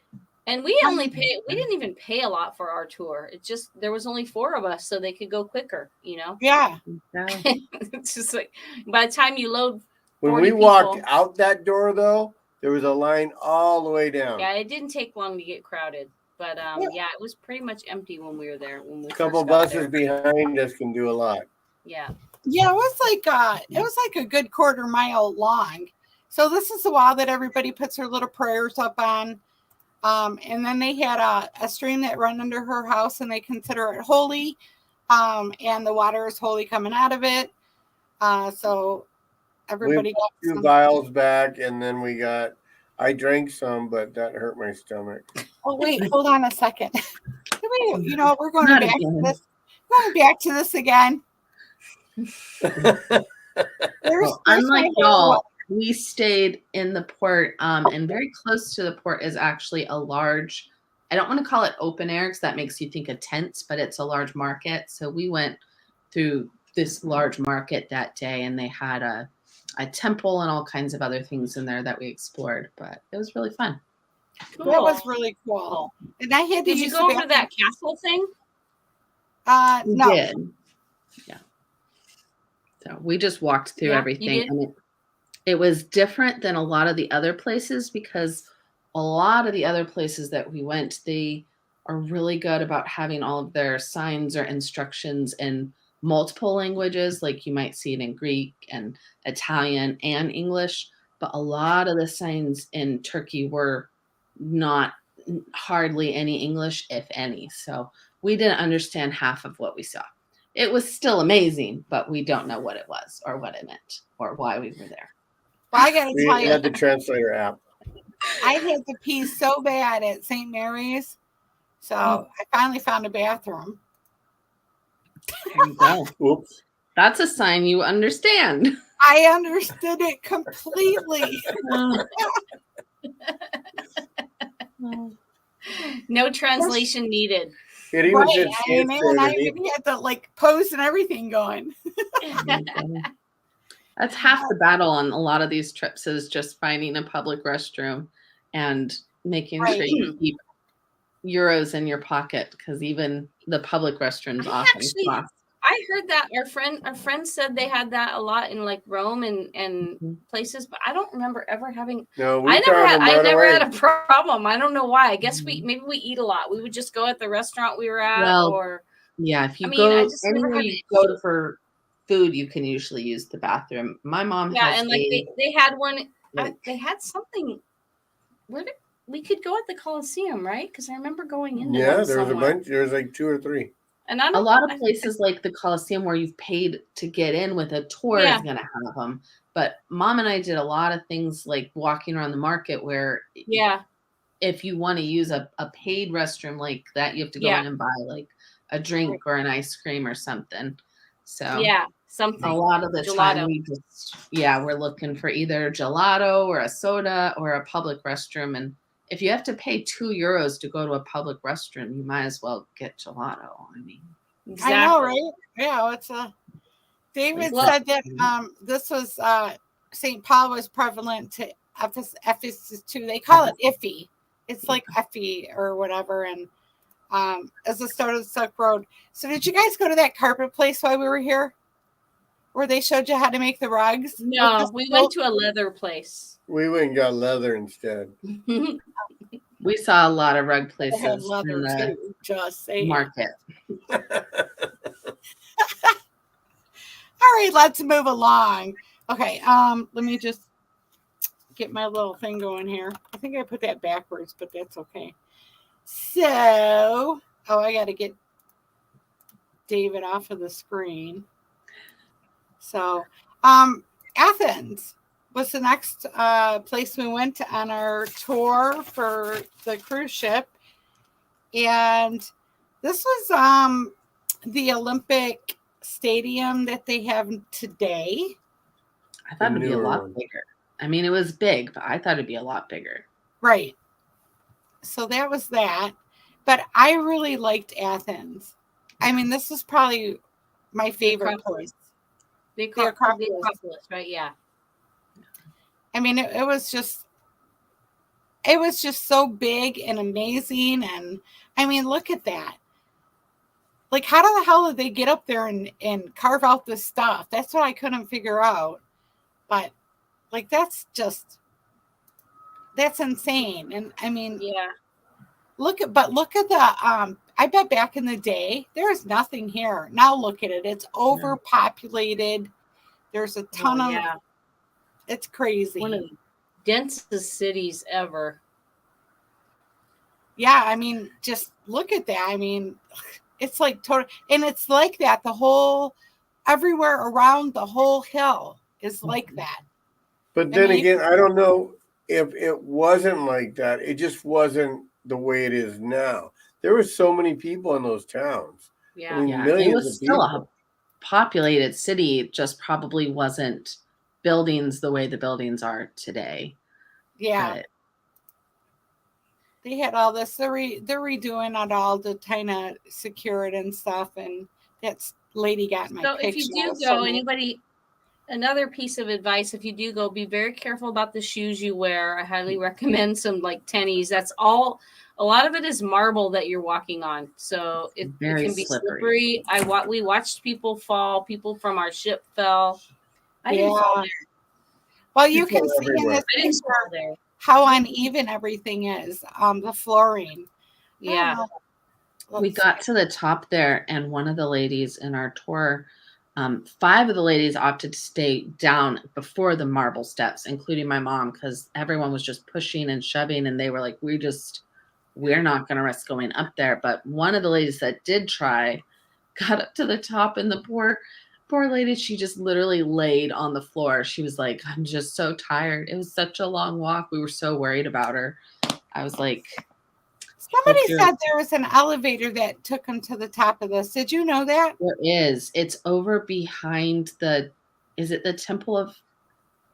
And we didn't even pay a lot for our tour. It just, there was only 4 of us, so they could go quicker, you know? Yeah. It's just like, by the time you load, when we walked out that door, though, there was a line all the way down. Yeah, it didn't take long to get crowded. But it was pretty much empty when we were there. A couple buses behind us can do a lot. Yeah. Yeah, it was like a good quarter mile long. So this is the wall that everybody puts their little prayers up on. And then they had a stream that ran under her house, and they consider it holy. And the water is holy coming out of it. So everybody We got two some. vials back, and then I drank some, but that hurt my stomach. Oh wait, hold on a second. You know, we're going Not back again. to this. Going back to this again. Well, unlike y'all, we stayed in the port, and very close to the port is actually a large, I don't want to call it open air because that makes you think of tents, but it's a large market. So we went through this large market that day, and they had a temple and all kinds of other things in there that we explored, but it was really fun. Cool. That was really cool. And I had to Did you use go over to that castle thing? We no. did. Yeah. So we just walked through everything. And it was different than a lot of the other places because a lot of the other places that we went, they are really good about having all of their signs or instructions in multiple languages. Like you might see it in Greek and Italian and English, but a lot of the signs in Turkey were not hardly any English, if any. So we didn't understand half of what we saw. It was still amazing, but we don't know what it was or what it meant or why we were there. Well, I got to tell We you, had the translator app. I had to pee so bad at St. Mary's. So I finally found a bathroom. There you go. Oops. That's a sign you understand. I understood it completely. No translation needed. It even Right. said I mean, Shanster I underneath. even had to like pose and everything going. That's half the battle on a lot of these trips is just finding a public restroom and making sure you keep euros in your pocket because even the public restrooms often cost. I heard that our friend said they had that a lot in like Rome and places, but I don't remember ever having. No, I never had a a problem. I don't know why. I guess maybe we eat a lot. We would just go at the restaurant we were at, yeah. If you I just never anywhere had you go for food, you can usually use the bathroom. My mom has and like they had one. They had something. Where did we could go at the Coliseum, right? Because I remember going into one there was a somewhere. bunch. There was like 2 or 3. And a lot of places like the Coliseum where you've paid to get in with a tour is going to have them. But Mom and I did a lot of things like walking around the market where if you want to use a paid restroom like that, you have to go in and buy like a drink or an ice cream or something. So something. A lot of the time we just we're looking for either gelato or a soda or a public restroom. And if you have to pay €2 to go to a public restroom, you might as well get gelato. I mean, exactly. I know, right? Yeah, it's David said that this was St. Paul was prevalent to Ephesus too. They call it Iffy. It's like Effie or whatever, and as the start of the Silk Road. So did you guys go to that carpet place while we were here? Where they showed you how to make the rugs? No, we went to a leather place. We went and got leather instead. We saw a lot of rug places in the market. All right, let's move along. Okay, let me just get my little thing going here. I think I put that backwards, but that's okay. So, I got to get David off of the screen. So, Athens was the next place we went on our tour for the cruise ship. And this was the Olympic Stadium that they have today. I thought it'd be a lot bigger. I mean, it was big, but I thought it'd be a lot bigger. Right. So that was that. But I really liked Athens. I mean, this is probably my favorite place. The Acropolis, right? Yeah. I mean, it was just so big and amazing. And I mean, look at that. Like, how the hell did they get up there and carve out this stuff? That's what I couldn't figure out. But like, that's insane. And I mean, look at the I bet back in the day there was nothing here. Now look at it. It's overpopulated. There's a ton of it's crazy. One of the densest cities ever. Yeah, I mean, just look at that. I mean, it's like total, and it's like that. The whole, everywhere around the whole hill is like that. But I then mean, again, I don't know if it wasn't like that. It just wasn't the way it is now. There were so many people in those towns. I Yeah. mean, Yeah, it millions was of still a people. populated city. It just probably wasn't buildings the way the buildings are today. yeah, But they had all this. They're redoing it all to kind of secure it and stuff. And that's lady got my So if picture. you do So go, another piece of advice, if you do go, be very careful about the shoes you wear. I highly recommend some like tennies. That's all. A lot of it is marble that you're walking on, so it very can be slippery. slippery. We watched people fall. People from our ship fell. I didn't fall yeah. there. Well, you People can see in everywhere. this I didn't fall picture there. how uneven everything is. The flooring. Yeah. We got to the top there, and one of the ladies in our tour, 5 of the ladies opted to stay down before the marble steps, including my mom, because everyone was just pushing and shoving, and they were like, we're not going to risk going up there. But one of the ladies that did try got up to the top, and the poor lady, she just literally laid on the floor. She was like, I'm just so tired. It was such a long walk. We were so worried about her. I was like, hope Somebody you're said there was an elevator that took them to the top of this. Did you know that? There is. It's over behind is it the Temple of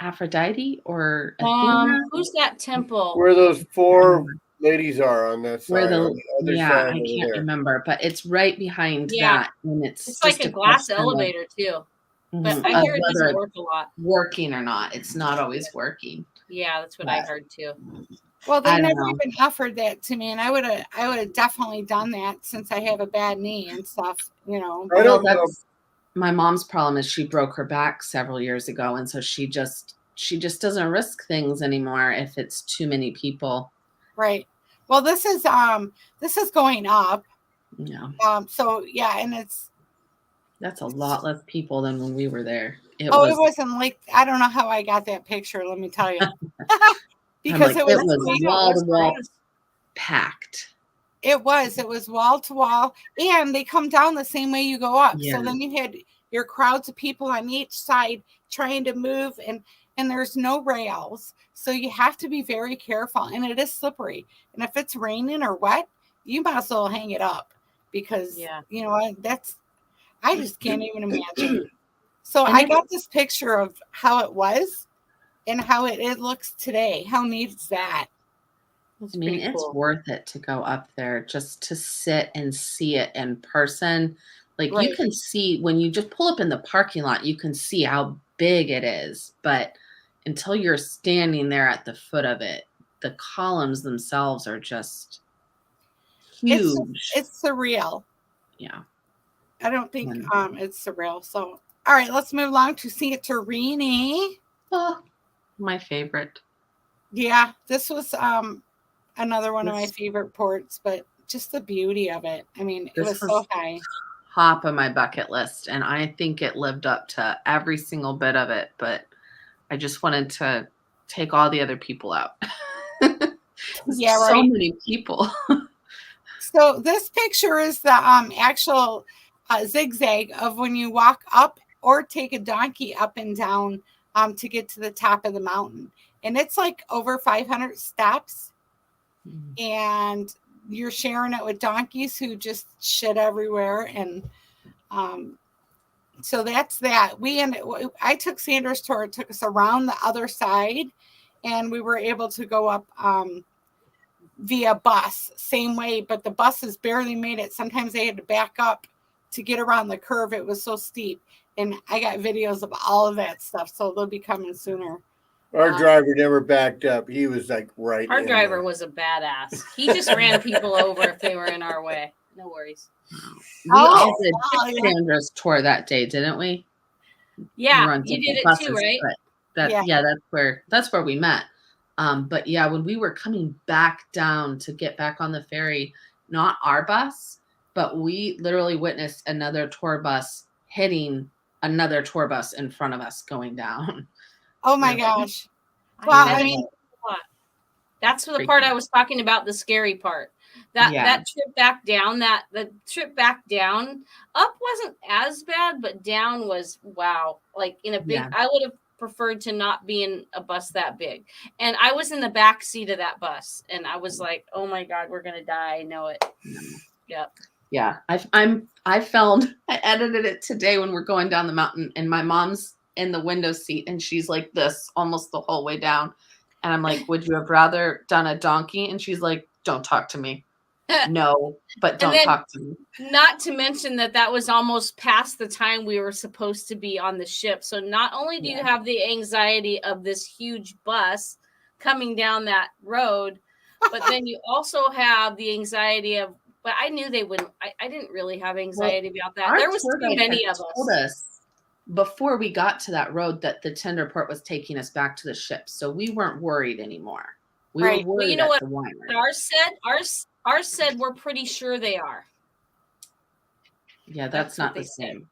Aphrodite or Athena? Who's that temple? Where those 4 ladies are on that Where side, on the other yeah, side I over can't there. remember, but it's right behind Yeah, that, and it's it's like just a a glass question elevator too. But I of hear it whether doesn't it's work a lot. working or not. It's not always working. Yeah, that's what I But heard too. Well, they I don't never know. even offered that to me, and I would have definitely done that since I have a bad knee and stuff. You know, I Well, don't know. that's my mom's problem is she broke her back several years ago, and so she just doesn't risk things anymore if it's too many people. right. Well, this is going up. Yeah. So yeah, and That's a lot less people than when we were there. It it was wasn't like, I don't know how I got that picture. Let me tell you, I'm because like, it it was was wall to wall packed. It was wall to wall, and they come down the same way you go up. Yeah. So then you had your crowds of people on each side trying to move, and there's no rails, so you have to be very careful, and it is slippery. And if it's raining or wet, you might as well hang it up, because you know what, I just can't even imagine. So I got this picture of how it was and how it looks today. How neat is that? That's I mean, it's worth it to go up there just to sit and see it in person. Like you can see when you just pull up in the parking lot, you can see how big it is. But until you're standing there at the foot of it, the columns themselves are just huge. It's surreal. Yeah. I don't think it's surreal. So, all right, let's move along to Santorini. Oh, my favorite. Yeah, this was another one of my favorite ports, but just the beauty of it. I mean, it was so high. Top of my bucket list, and I think it lived up to every single bit of it, but I just wanted to take all the other people out. Yeah, right. So many people. So this picture is the actual zigzag of when you walk up or take a donkey up and down to get to the top of the mountain. And it's like over 500 steps. And you're sharing it with donkeys who just shit everywhere. And so that's that. I took Sandra's tour. It took us around the other side, and we were able to go up via bus, same way, but the buses barely made it. Sometimes they had to back up to get around the curve. It was so steep. And I got videos of all of that stuff, so they'll be coming sooner. Our driver never backed up. He was like right. Our driver was a badass. He just ran people over if they were in our way. No worries. We all did Sandra's tour that day, didn't we? Yeah, you did it too, right? That's where we met. But yeah, when we were coming back down to get back on the ferry, not our bus, but we literally witnessed another tour bus hitting another tour bus in front of us going down. Oh my gosh. Well, I mean, that's the part I was talking about, the scary part. That trip back down, the trip back down, up wasn't as bad, but down was wow. Like in a big, I would have preferred to not be in a bus that big. And I was in the back seat of that bus, and I was like, oh my God, we're gonna die. I know it. Yep. Yeah. I edited it today when we're going down the mountain, and my mom's in the window seat and she's like this almost the whole way down. And I'm like, would you have rather done a donkey? And she's like, don't talk to me. No, but don't talk to me. Not to mention that was almost past the time we were supposed to be on the ship. So not only do you have the anxiety of this huge bus coming down that road, but then you also have the anxiety of, but I knew they wouldn't, I didn't really have anxiety about that. There was too many of us. Before we got to that road that the tender port was taking us back to the ship. So we weren't worried anymore. We were worried. Well, you know what? Ours said we're pretty sure they are. Yeah, that's not the same.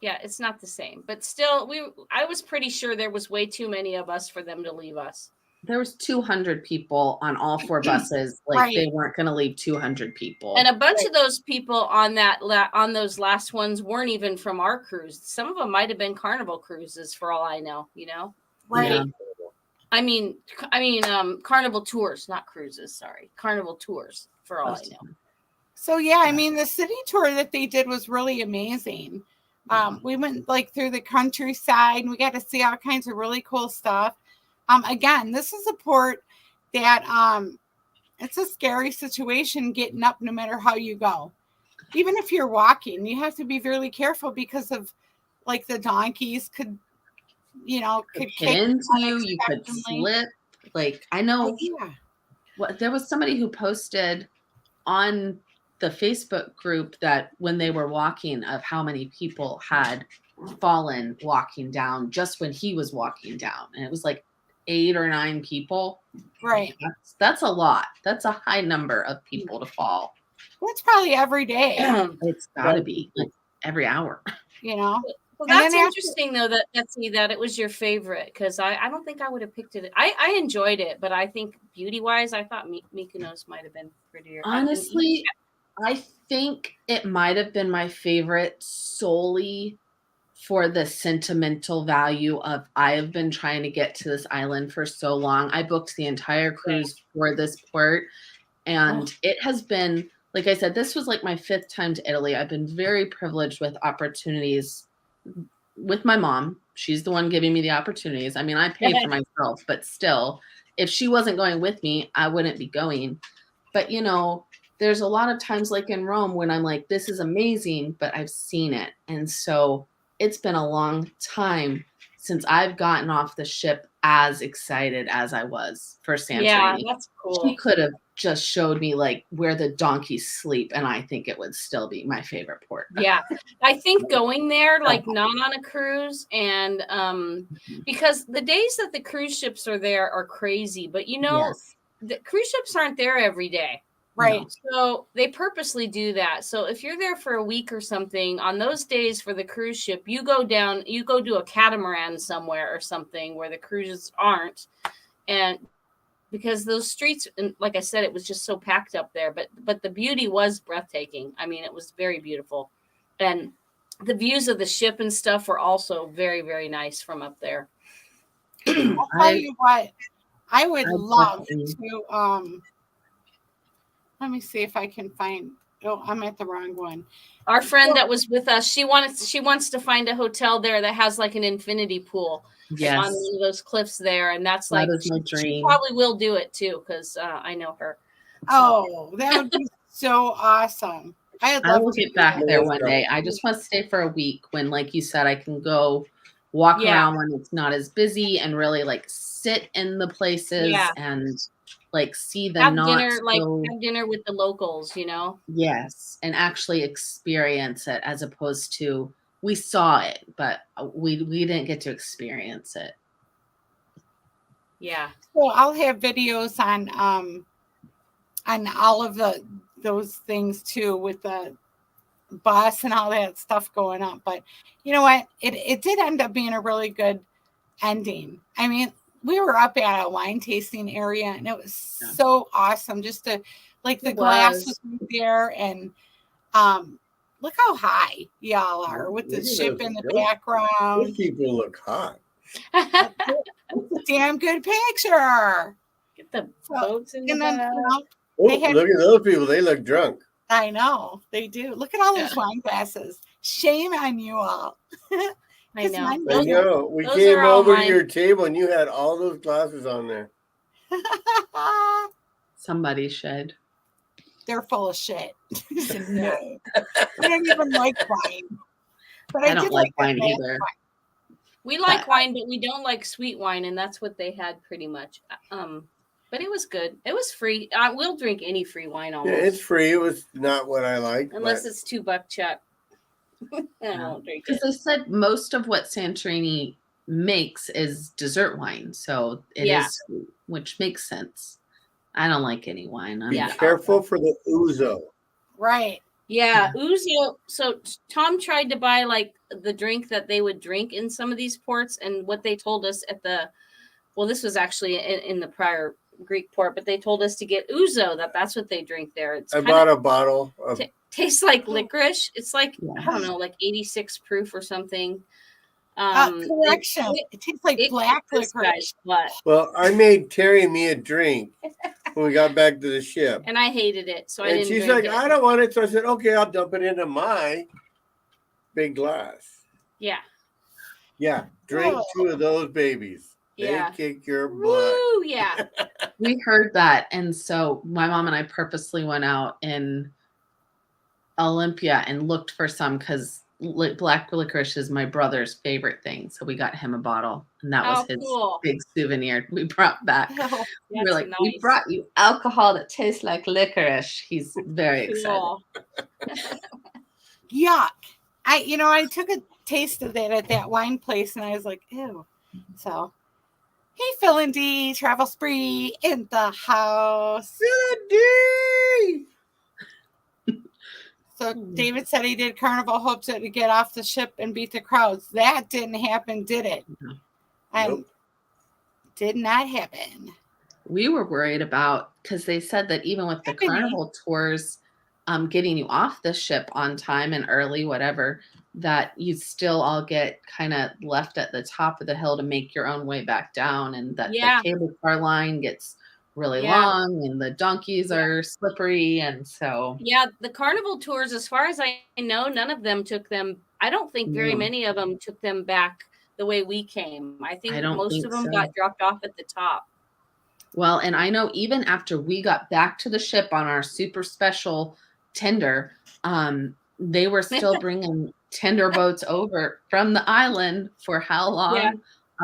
Yeah, it's not the same. But still, I was pretty sure there was way too many of us for them to leave us. There was 200 people on all 4 buses. Like they weren't going to leave 200 people. And a bunch of those people on those last ones weren't even from our cruise. Some of them might have been Carnival cruises for all I know, you know? Right. Yeah. I mean, Carnival tours, not cruises. Sorry. Carnival tours for all I know. So, yeah, I mean, the city tour that they did was really amazing. We went like through the countryside and we got to see all kinds of really cool stuff. Again, this is a port that it's a scary situation getting up no matter how you go. Even if you're walking, you have to be really careful because of like the donkeys could kick into you. You could slip. Like I know there was somebody who posted on the Facebook group that when they were walking of how many people had fallen walking down just when he was walking down. And it was like 8 or 9 people. Right. That's a lot. That's a high number of people to fall. That's probably every day. It's got to be like every hour. You know? Well, that's interesting, though, that it was your favorite, because I don't think I would have picked it. I enjoyed it, but I think beauty-wise, I thought Mykonos might have been prettier. Honestly, I think it might have been my favorite solely for the sentimental value of I have been trying to get to this island for so long. I booked the entire cruise for this port, and it has been, like I said, this was like my 5th time to Italy. I've been very privileged with opportunities with my mom. She's the one giving me the opportunities. I mean, I paid for myself, but still, if she wasn't going with me, I wouldn't be going. But, there's a lot of times like in Rome when I'm like, this is amazing, but I've seen it. And so it's been a long time since I've gotten off the ship as excited as I was for Santorini. Yeah, that's cool. She could have just showed me like where the donkeys sleep, and I think it would still be my favorite port. Yeah, I think going there, like not on a cruise, and because the days that the cruise ships are there are crazy, but the cruise ships aren't there every day. Right. So they purposely do that. So if you're there for a week or something, on those days for the cruise ship, you go do a catamaran somewhere or something where the cruises aren't. And because those streets, and like I said, it was just so packed up there, but the beauty was breathtaking. I mean, it was very beautiful. And the views of the ship and stuff were also very, very nice from up there. I'll tell you what, I would love to, let me see if I can find. Oh, I'm at the wrong one. Our friend that was with us, she wants to find a hotel there that has like an infinity pool on one of those cliffs there, and that's like my dream. She probably will do it too because I know her. Oh, that would be so awesome! I will get back there one day. I just want to stay for a week when, like you said, I can go walk around when it's not as busy and really like sit in the places and like see the have dinner with the locals, Yes, and actually experience it as opposed to we saw it, but we didn't get to experience it. Yeah. So I'll have videos on all of those things too with the bus and all that stuff going on. But you know what? It did end up being a really good ending. I mean, we were up at a wine tasting area and it was so awesome just to Like the It glass was. was right there, and look how high y'all are with the ship in the Those background. people look hot. It's a damn good picture. Get the So, boats in the and then back. Oh, They had- look at those people. They look drunk. I know they do. Look at all those wine glasses. Shame on you all. I know. mine I was- know. We those came are all over to mine. your table and you had all those glasses on there. Somebody should. They're full of shit. No, I don't even like wine. But I don't did like the wine black either. We like wine, but we don't like sweet wine, and that's what they had pretty much. But it was good. It was free. I will drink any free wine Yeah, almost, it's free. It was not what I liked. unless but it's $2 check. I won't drink it. Because they said most of what Santorini makes is dessert wine, so it is sweet, which makes sense. I don't like any wine. be Yeah. careful for the ouzo. Right. Yeah, Uzo. So Tom tried to buy like the drink that they would drink in some of these ports, and what they told us at the, well, this was actually in the prior Greek port, but they told us to get Uzo. That's what they drink there. It's I bought a bottle of. tastes like licorice. It's like Yeah. I don't know, like 86 proof or something. Correction. It tastes like black this licorice. guy's butt, Well, I made Terry and me a drink when we got back to the ship. and I hated it, so I And didn't she's drink like, it. I don't want it. So I said, okay, I'll dump it into my big glass. Yeah, Yeah, drink 2 of those babies. They Yeah. kick your butt. woo, yeah. We heard that, and so my mom and I purposely went out in Olympia and looked for some because black licorice is my brother's favorite thing. So we got him a bottle, and that was Oh, his cool. big souvenir we brought back. Oh, We were That's like, we nice. brought you alcohol that tastes like licorice. He's very excited. Cool. yuck. I took a taste of that at that wine place, and I was like, ew. So, hey, Phil and Dee, Travel Spree in the house. So David said he did Carnival hopes to get off the ship and beat the crowds. That didn't happen, did it? No. Nope. Did not happen. We were worried about, because they said that even with the Happening. Carnival tours, getting you off the ship on time and early, whatever, that you still all get kind of left at the top of the hill to make your own way back down, and that Yeah. the cable car line gets really Yeah. long, and the donkeys are slippery, and so Yeah, the Carnival tours, as far as I know, none of them took them. I don't think very No. many of them took them back the way we came. I think don't most think of them so. got dropped off at the top. Well, and I know even after we got back to the ship on our super special tender, they were still bringing tender boats over from the island for how long Yeah.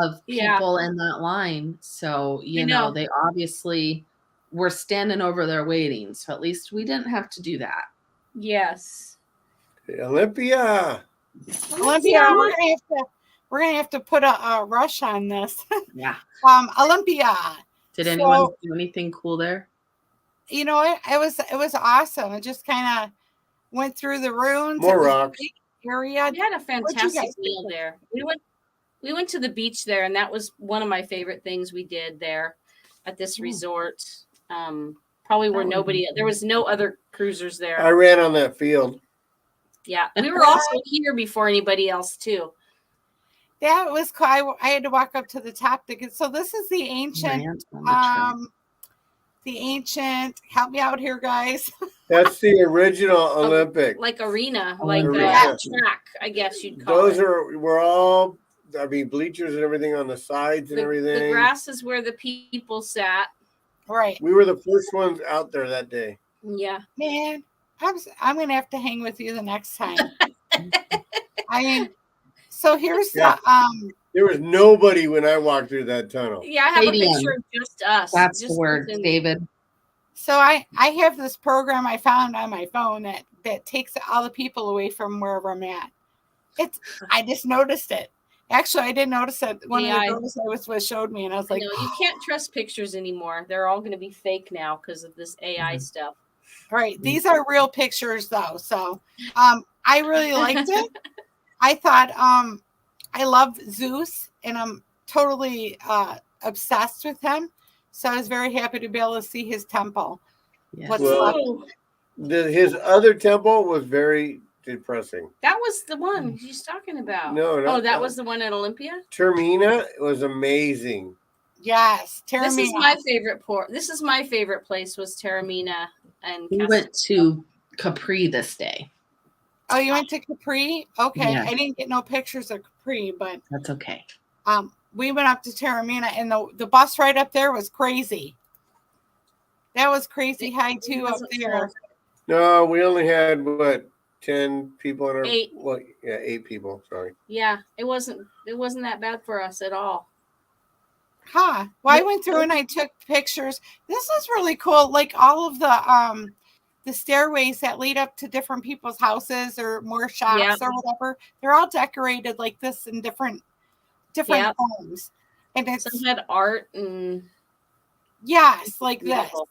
of Yeah. people in that line. So, you know, know. they obviously were standing over there waiting. So at least we didn't have to do that. Yes. Olympia. Olympia, we're gonna have to put a rush on this. Yeah. Olympia. Did So- anyone do anything cool there? You know what? It was awesome. It just kind of went through the ruins. More It was a rocks. big area. We had a guys fantastic do? meal there. We went to the beach there, and that was one of my favorite things we did there at this resort. Probably where there was no other cruisers there. I ran on that field. Yeah, we were also here before anybody else too. That was cool. I had to walk up to the top to get. So this is the ancient. Rant on the train. The ancient. Help me out here, guys. That's the original Olympic. Like arena, Oh, like arena. a track, I guess you'd call Those it. were all, I mean, bleachers and everything on the sides and The everything. grass is where the people sat. Right, We were the first ones out there that day. Yeah. man. I'm gonna have to hang with you the next time. I mean, so here's Yeah. the There was nobody when I walked through that tunnel. Yeah, I have Stadium. a picture of just us. That's just the word, within- David. So I have this program I found on my phone that takes all the people away from wherever I'm at. I just noticed it. Actually, I didn't notice it. One of AI. the girls I was with showed me, and I was I like, know, you can't trust pictures anymore. They're all going to be fake now because of this AI stuff. right, these are real pictures though. So I really liked it. I thought I love Zeus, and I'm totally obsessed with him. So I was very happy to be able to see his temple. Yeah. What's Well, left? his other temple was very depressing. That was the one he's talking about. No, Oh, not that was the one at Olympia? Termina was amazing. Yes, This is Taramina. my favorite port. This is my favorite place was Taramina and We went to Capri this day. Oh, you went to Capri? Okay, Yeah. I didn't get no pictures of Capri, but That's okay. we went up to Taramina, and the bus ride up there was crazy. That was crazy high too up there. No, we only had what 10 people in our 8. Well, yeah, 8 people. Sorry. Yeah, it wasn't that bad for us at all. Huh. Well, I went through and I took pictures. This is really cool. Like all of the stairways that lead up to different people's houses or more shops or whatever, they're all decorated like this in different homes. And it's some had art and yes, like beautiful.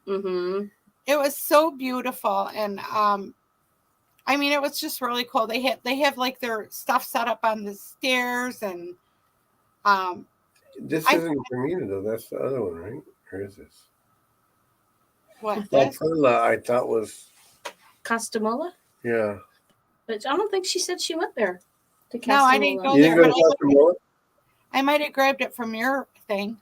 This. Mm-hmm. It was so beautiful, and I mean, it was just really cool. They have like their stuff set up on the stairs, and this isn't Termina though. That's the other one, right? Or is this? What? Perla, I thought was Castamola. Yeah, but I don't think she said she went there. To no, I didn't go there. But I might have grabbed it from your thing.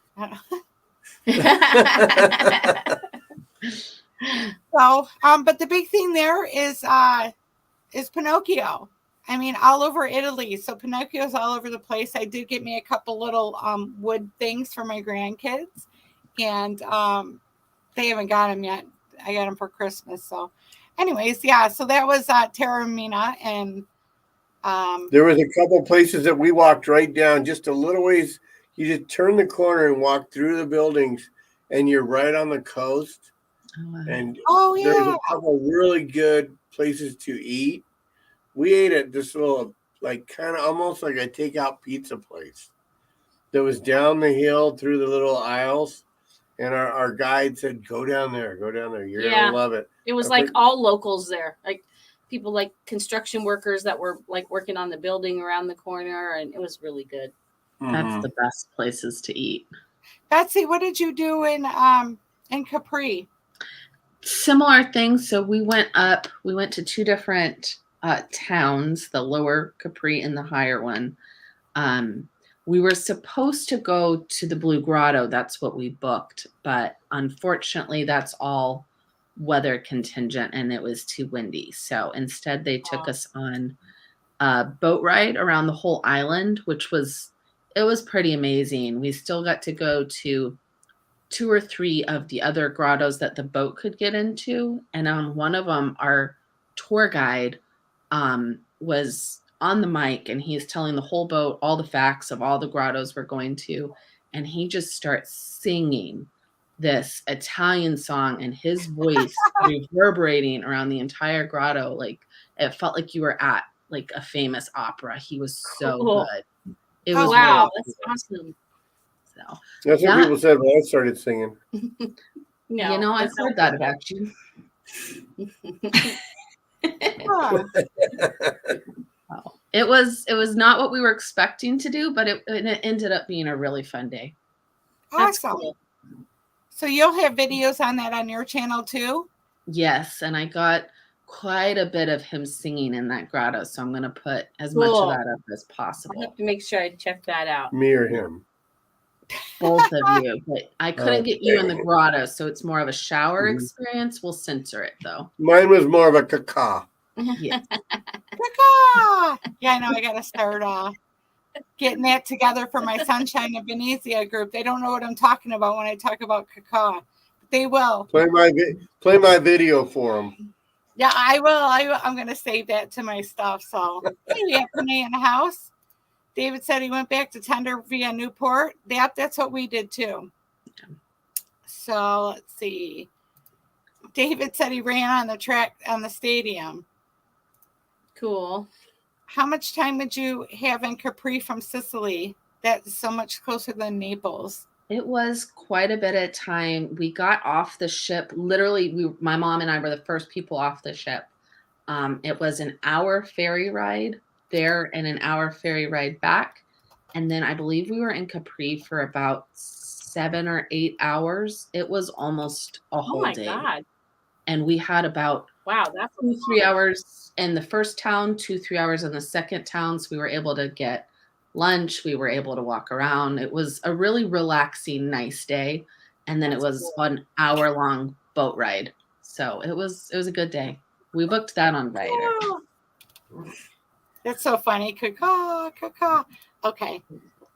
So, but the big thing there is Pinocchio. I mean, all over Italy. So Pinocchio's all over the place. I did get me a couple little wood things for my grandkids, and they haven't got them yet. I got them for Christmas. So, anyways, yeah. So that was Taramina, and there was a couple places that we walked right down just a little ways. You just turn the corner and walk through the buildings, and you're right on the coast. And there's a couple really good places to eat. We ate at this little, like, kind of almost like a takeout pizza place that was down the hill through the little aisles. And our guide said, go down there. You're going to love it. It was all locals there. Like people like construction workers that were like working on the building around the corner. And it was really good. That's the best places to eat. Betsy, what did you do in Capri? Similar things. So we went to 2 different towns, the lower Capri and the higher one. We were supposed to go to the Blue Grotto. That's what we booked. But unfortunately, that's all weather contingent and it was too windy. So instead, they took us on a boat ride around the whole island, which was pretty amazing. We still got to go to 2 or 3 of the other grottos that the boat could get into. And on one of them, our tour guide was on the mic and he's telling the whole boat all the facts of all the grottos we're going to. And he just starts singing this Italian song and his voice reverberating around the entire grotto. Like it felt like you were at like a famous opera. He was so good. It was wow, really that's awesome. So that's what people said when I started singing. No, I've heard that about you. It was not what we were expecting to do, but it ended up being a really fun day. Awesome. Cool. So you'll have videos on that on your channel too? Yes, and I got quite a bit of him singing in that grotto, so I'm going to put as much of that up as possible. I have to make sure I check that out. Me or him? Both of you, but I couldn't get you in the grotto, so it's more of a shower experience. We'll censor it though. Mine was more of a caca. Yeah. Caca! Yeah, I know. I got to start getting that together for my Sunshine of Venezia group. They don't know what I'm talking about when I talk about caca. They will. Play my video for them. Yeah, I will. I'm going to save that to my stuff. So, hey, we have Renee in the house. David said he went back to tender via Newport. That's what we did too. So let's see. David said he ran on the track on the stadium. Cool. How much time would you have in Capri from Sicily? That's so much closer than Naples. It was quite a bit of time. We got off the ship. Literally, my mom and I were the first people off the ship. It was an hour ferry ride there and an hour ferry ride back. And then I believe we were in Capri for about 7 or 8 hours. It was almost a whole day. Oh my God. and we had about Wow, that's 2-3 hours in the first town, 2-3 hours in the second town. So we were able to get lunch. We were able to walk around. It was a really relaxing, nice day. And then That's it was cool. an hour-long boat ride. So it was a good day. We booked that on Viator. That's so funny. Caw, caw, caw. Okay.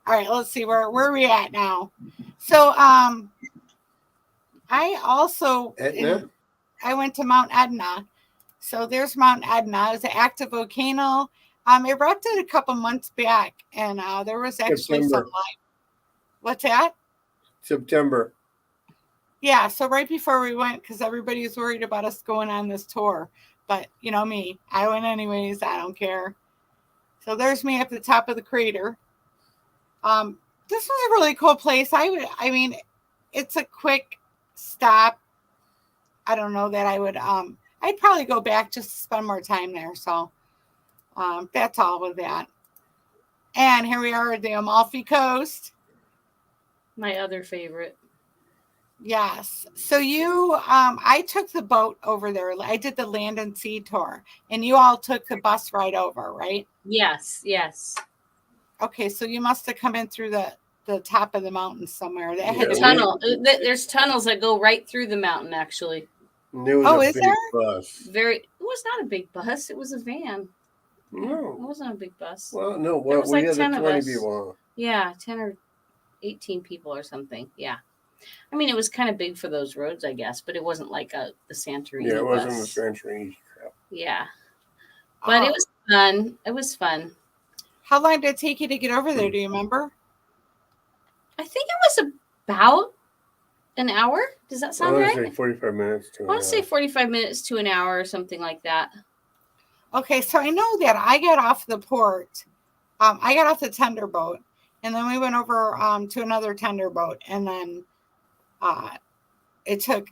All right, let's see where we at now. So I also Etna? I went to Mount Etna. So there's Mount Etna. It's an active volcano. It erupted a couple months back, and there was actually some September. light. What's that? September. Yeah, so right before we went, because everybody was worried about us going on this tour. But you know me, I went anyways. I don't care. So there's me at the top of the crater. This was a really cool place. I mean, it's a quick stop. I don't know that I would. I'd probably go back just to spend more time there. So that's all with that. And here we are at the Amalfi Coast. my other favorite. Yes. So I took the boat over there. I did the land and sea tour, and you all took the bus ride over, right? Yes. Okay, so you must have come in through the top of the mountain somewhere. That Yeah, The tunnel. There's tunnels that go right through the mountain. Actually, And there was Oh, a is big there? bus. it was not a big bus. It was a van. It No. wasn't a big bus. Well, no. There Well, was we like had 10 the of 20 us. people. Yeah, 10 or 18 people or something. Yeah. I mean, it was kind of big for those roads, I guess, but it wasn't like the Santorini Yeah, it wasn't bus. the Santorini crap. Yeah. But it Oh. was fun. It was fun. How long did it take you to get over there? Do you remember? I think it was about an hour. Does that I sound want to right? say 45 minutes to I want to say 45 minutes to an hour or something like that. Okay, so I know that I got off the port. I got off the tender boat, and then we went over to another tender boat, and then it took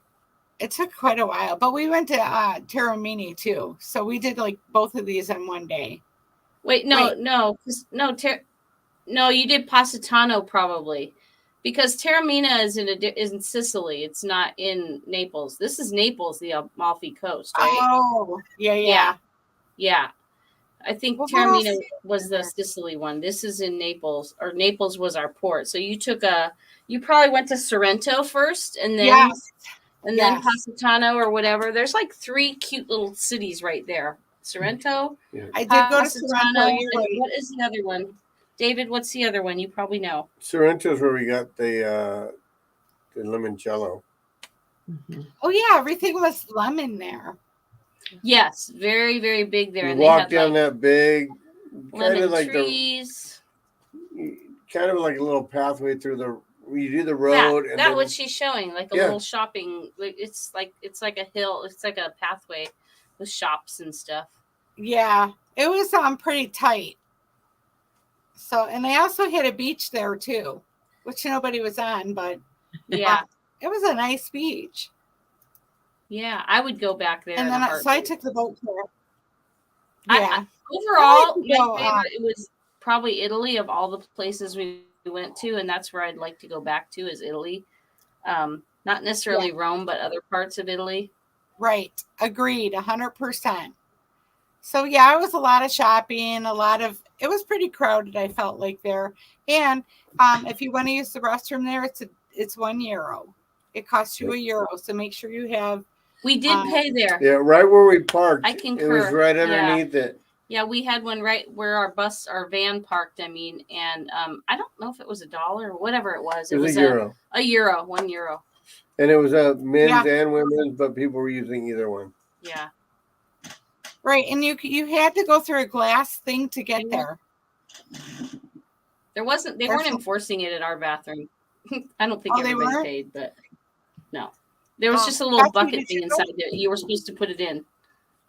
quite a while. But we went to Taormini too, so we did like both of these in one day. Wait, no, you did Positano probably, because Taormina is in Sicily. It's not in Naples. This is Naples, the Amalfi Coast, right? Oh, yeah. Yeah. I think Well, what Taormina else? was the Sicily one. This is in Naples, or Naples was our port. So you probably went to Sorrento first, and then Yes. and then Positano or whatever. There's like 3 cute little cities right there. Sorrento. Yeah. I did go to Positano. Sorrento. And what is the other one? David, what's the other one? You probably know. Sorrento's where we got the limoncello. Mm-hmm. Oh yeah, everything was lemon there. Yes, very, very big there. We And walked they had down that big, kind lemon of like trees. kind of like a little pathway through the. You do the Yeah, road, and that then what she's showing, like a little shopping. It's like a hill. It's like a pathway with shops and stuff. Yeah, it was pretty tight. So, and they also had a beach there too, which nobody was on, but Yeah, it was a nice beach. yeah, I would go back there. And in a then so I heartbeat. took the boat tour. I- Yeah. Overall, I like to my go, favorite it was probably Italy of all the places we went to, and that's where I'd like to go back to is Italy. Not necessarily Rome, but other parts of Italy. Right. Agreed. 100%. So yeah, it was a lot of shopping, it was pretty crowded, I felt like there. And if you want to use the restroom there, it's €1. It costs you €1. So make sure you have. We did pay there. Yeah, right where we parked. I concur. It was right underneath it. Yeah, we had one right where our van parked. I mean, and I don't know if it was $1 or whatever it was. It was €1. €1, €1. And it was men's and women's, but people were using either one. Yeah. Right, and you had to go through a glass thing to get there. They weren't enforcing it at our bathroom. I don't think everybody paid, but no. There was just a little bucket thing inside there. You were supposed to put it in.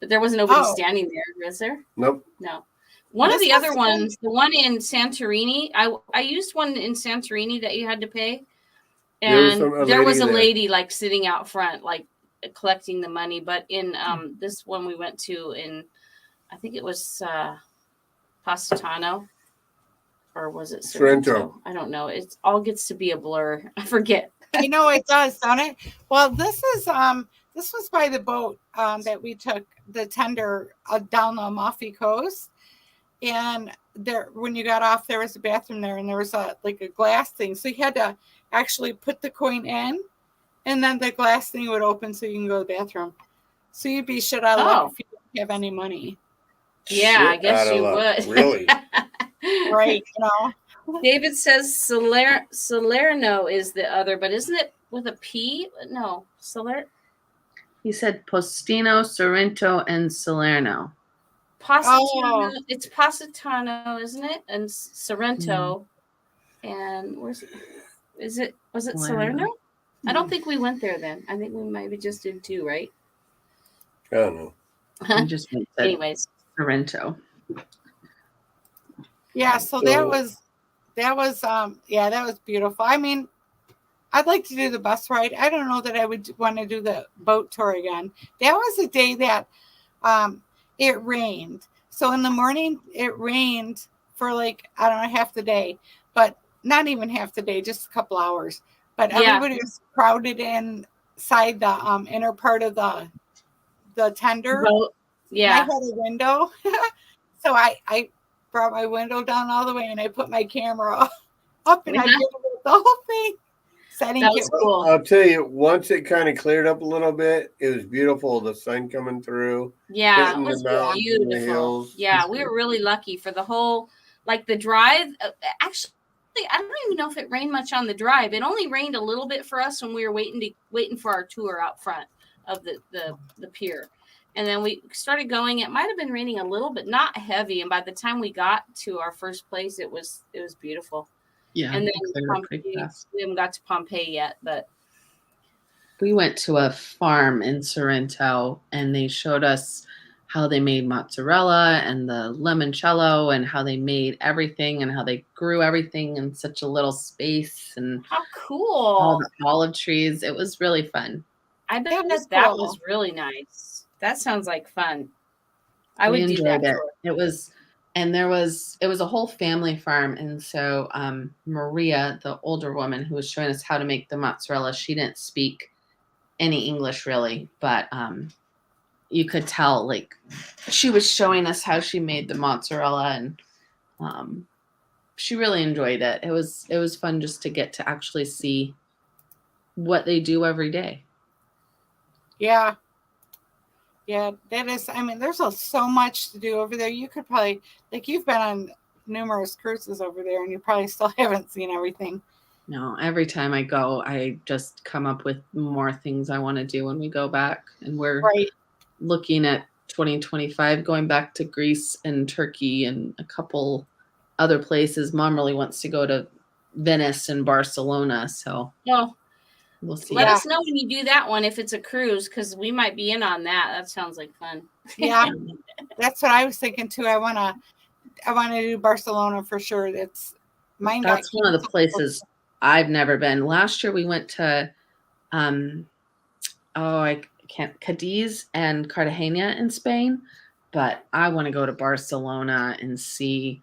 But there wasn't nobody standing there, was there? Nope. No. One of the other ones, the one in Santorini, I used one in Santorini that you had to pay. And there was a lady like sitting out front, like collecting the money. But in this one we went to I think it was Positano, or was it Sorrento? I don't know. It all gets to be a blur. I forget. I know it does, don't it? Well, this This was by the boat that we took the tender down the Amalfi Coast. And there, when you got off, there was a bathroom there, and there was a glass thing. So you had to actually put the coin in, and then the glass thing would open so you can go to the bathroom. So you'd be shit out of luck if you didn't have any money. Yeah, I guess you would. Really? Right, you know. David says Salerno is the other, but isn't it with a P? No, He said Postino, Sorrento, and Salerno. Positano. It's Positano, isn't it? And Sorrento. And where's it? Was it Salerno? I don't think we went there then. I think we maybe just did 2, right? I don't know. Anyways, Sorrento. Yeah, so that was beautiful. I mean, I'd like to do the bus ride. I don't know that I would want to do the boat tour again. That was a day that it rained. So in the morning it rained for half the day, but not even half the day, just a couple hours. But everybody was crowded inside the inner part of the tender. Boat. Yeah. I had a window. So I brought my window down all the way, and I put my camera up, and I did the whole thing. That was cool. I'll tell you, once it kind of cleared up a little bit, it was beautiful. The sun coming through. Yeah, it was beautiful. Yeah, we were really lucky for the whole, the drive. Actually, I don't even know if it rained much on the drive. It only rained a little bit for us when we were waiting for our tour out front of the pier. And then we started going. It might have been raining a little, but not heavy. And by the time we got to our first place, it was beautiful. Yeah. And then we haven't got to Pompeii yet, but we went to a farm in Sorrento, and they showed us how they made mozzarella and the limoncello, and how they made everything, and how they grew everything in such a little space, and how cool! All the olive trees. It was really fun. I bet that was really nice. That sounds like fun. I would do that. It was a whole family farm. And so Maria, the older woman who was showing us how to make the mozzarella, she didn't speak any English really, but you could tell she was showing us how she made the mozzarella, and she really enjoyed it. It was fun just to get to actually see what they do every day. Yeah. Yeah, that is, I mean, there's so much to do over there. You could probably, you've been on numerous cruises over there, and you probably still haven't seen everything. No, every time I go, I just come up with more things I want to do when we go back. And we're looking at 2025, going back to Greece and Turkey and a couple other places. Mom really wants to go to Venice and Barcelona. So we'll see. Let us know when you do that one, if it's a cruise, because we might be in on that. That sounds like fun. Yeah, that's what I was thinking too. I want to do Barcelona for sure. That's one of the places I've never been. Last year we went to Cadiz and Cartagena in Spain, but I want to go to Barcelona and see.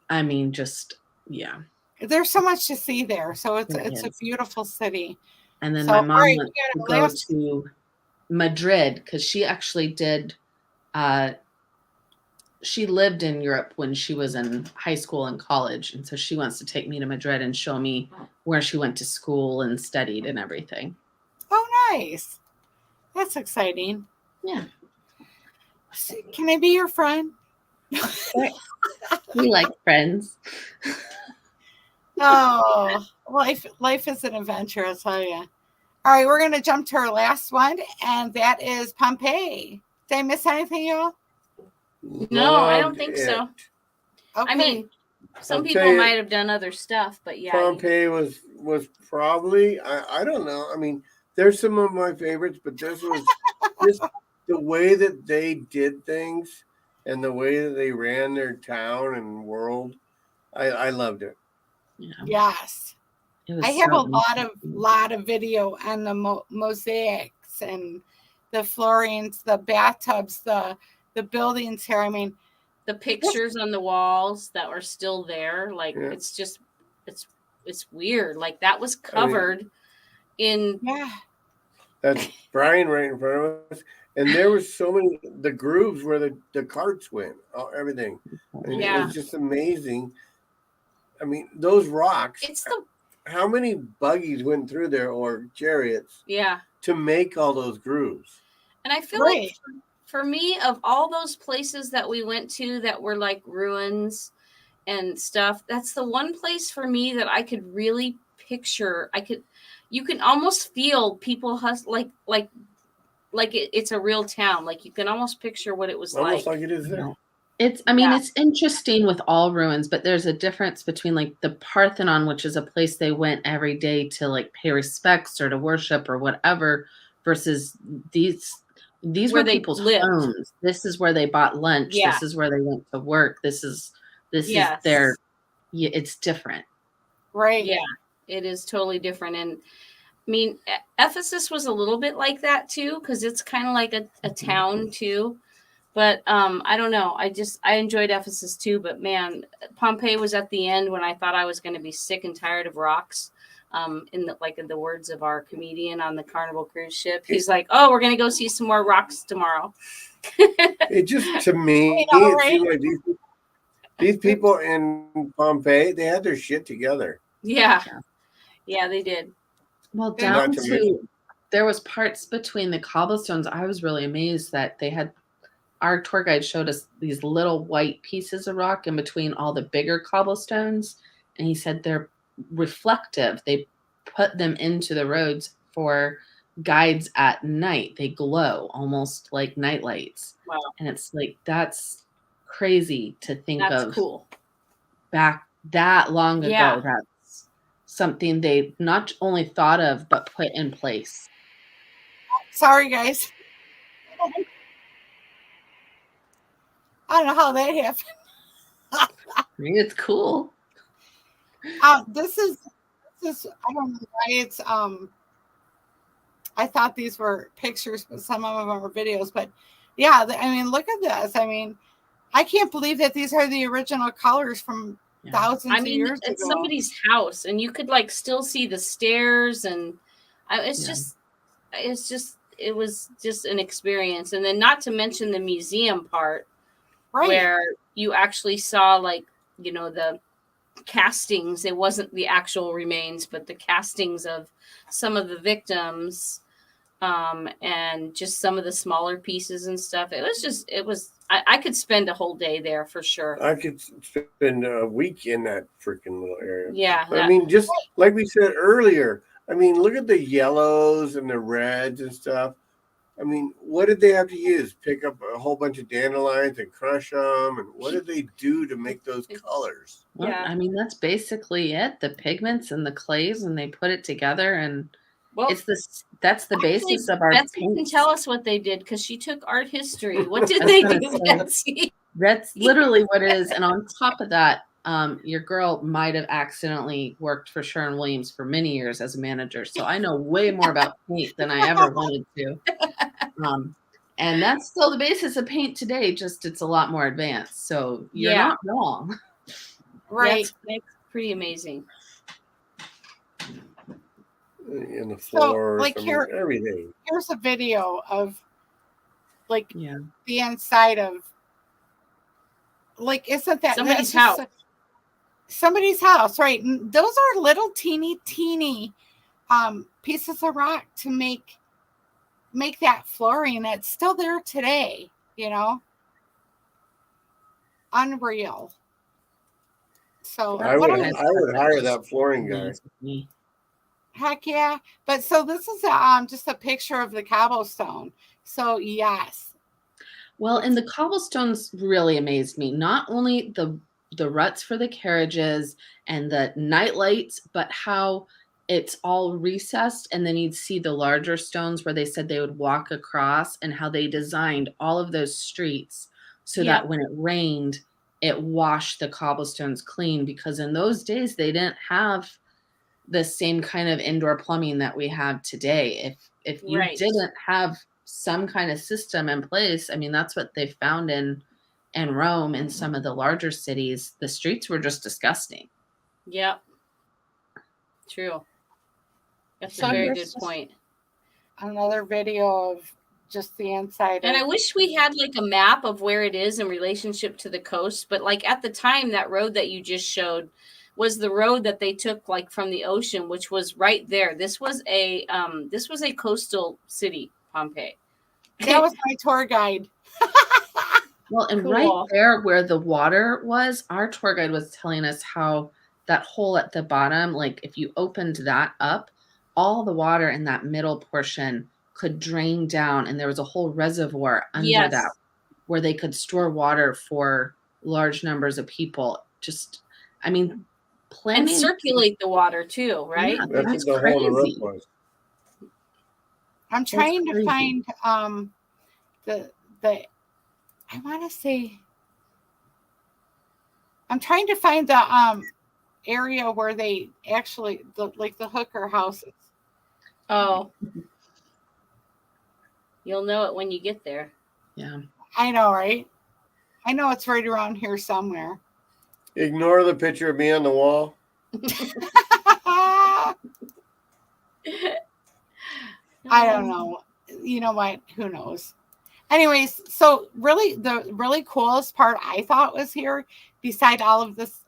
I mean, there's so much to see there. So it's a beautiful city. And then my mom wants to go to Madrid, because she actually did. She lived in Europe when she was in high school and college. And so she wants to take me to Madrid and show me where she went to school and studied and everything. Oh, nice. That's exciting. Yeah. Can I be your friend? We like friends. Oh, life is an adventure, I'll tell you. All right, we're going to jump to our last one, and that is Pompeii. Did I miss anything, y'all? No, I don't think so. Okay. I mean, some people might have done other stuff, but yeah. Pompeii was probably, I don't know. I mean, there's some of my favorites, but this was just the way that they did things and the way that they ran their town and world. I loved it. Yeah. Yes. I have a lot of video on the mosaics and the floorings, the bathtubs, the buildings here. I mean, the pictures on the walls that are still there, it's just it's weird. That was covered in That's Brian right in front of us. And there was so many the grooves where the carts went, everything. I mean, it Yeah. was just amazing. I mean, those rocks. It's the How many buggies went through there or chariots to make all those grooves? And I feel like for me, of all those places that we went to that were like ruins and stuff, that's the one place for me that I could really picture. You can almost feel people it's a real town. Like you can almost picture what it was Almost like. like it is there. It's interesting with all ruins, but there's a difference between like the Parthenon, which is a place they went every day to like pay respects or to worship or whatever, versus these Where were they people's lived. homes. This is where they bought lunch. Yeah. This is where they went to work. This is their, it's different. Right. Yeah, it is totally different. And I mean, Ephesus was a little bit like that too, because it's kind of like a town too. But I don't know. I enjoyed Ephesus too. But man, Pompeii was at the end when I thought I was going to be sick and tired of rocks. In the words of our comedian on the Carnival cruise ship, he's like, "Oh, we're going to go see some more rocks tomorrow." It just, to me, it seemed like these people in Pompeii, they had their shit together. Yeah, they did. Well, down to there was parts between the cobblestones. I was really amazed that they had. Our tour guide showed us these little white pieces of rock in between all the bigger cobblestones. And he said they're reflective. They put them into the roads for guides at night. They glow almost like night lights. Wow. And it's like, that's crazy to think of. That's cool. Back that long ago. Yeah. That's something they not only thought of, but put in place. Sorry, guys. I don't know how that happened. It's cool. This is I don't know why it's I thought these were pictures, but some of them are videos. But yeah, I mean, look at this. I mean, I can't believe that these are the original colors from thousands of years ago. It's somebody's house, and you could like still see the stairs, and it was just an experience. And then not to mention the museum part. Right. Where you actually saw the castings. It wasn't the actual remains, but the castings of some of the victims, and just some of the smaller pieces and stuff. I could spend a whole day there for sure. I could spend a week in that freaking little area. Yeah. I mean, just like we said earlier, I mean, look at the yellows and the reds and stuff. I mean, what did they have to use? Pick up a whole bunch of dandelions and crush them? And what did they do to make those colors? Well, yeah. I mean, that's basically it. The pigments and the clays, and they put it together. And that's the basis of our Betsy paints. Can tell us what they did, because she took art history. What did they do, Betsy? That's literally what it is. And on top of that, your girl might have accidentally worked for Sherwin-Williams for many years as a manager. So I know way more about paint than I ever wanted to. And that's still the basis of paint today, just it's a lot more advanced. So you're not wrong. Right. That's pretty amazing. In the floor, everything. Here's a video of the inside of isn't that somebody's house? Somebody's house, right? And those are little teeny pieces of rock to make that flooring that's still there today, unreal. So I would hire that flooring guy. Heck yeah. But so this is just a picture of the cobblestone. So yes. Well, and the cobblestones really amazed me. Not only the ruts for the carriages and the night lights, but how it's all recessed, and then you'd see the larger stones where they said they would walk across, and how they designed all of those streets so that when it rained, it washed the cobblestones clean, because in those days they didn't have the same kind of indoor plumbing that we have today. If you didn't have some kind of system in place, I mean, that's what they found in Rome and some of the larger cities. The streets were just disgusting. Yep. True. That's a very good point. another video of just the inside. And I wish we had like a map of where it is in relationship to the coast. But like at the time, that road that you just showed was the road that they took like from the ocean, which was right there. This was a coastal city, Pompeii. That was my tour guide. Well, and Cool. right there where the water was, our tour guide was telling us how that hole at the bottom, like if you opened that up, all the water in that middle portion could drain down, and there was a whole reservoir under that where they could store water for large numbers of people. Just, I mean, and circulate the water too, right? Yeah, That's what the hole in the roof was. I'm trying to find the I want to say I'm trying to find the area where they actually the hooker houses. Oh, you'll know it when you get there. Yeah, I know, right? I know it's right around here somewhere. Ignore the picture of me on the wall. I don't know. You know what? Who knows? Anyways, so really the really coolest part I thought was here, beside all of this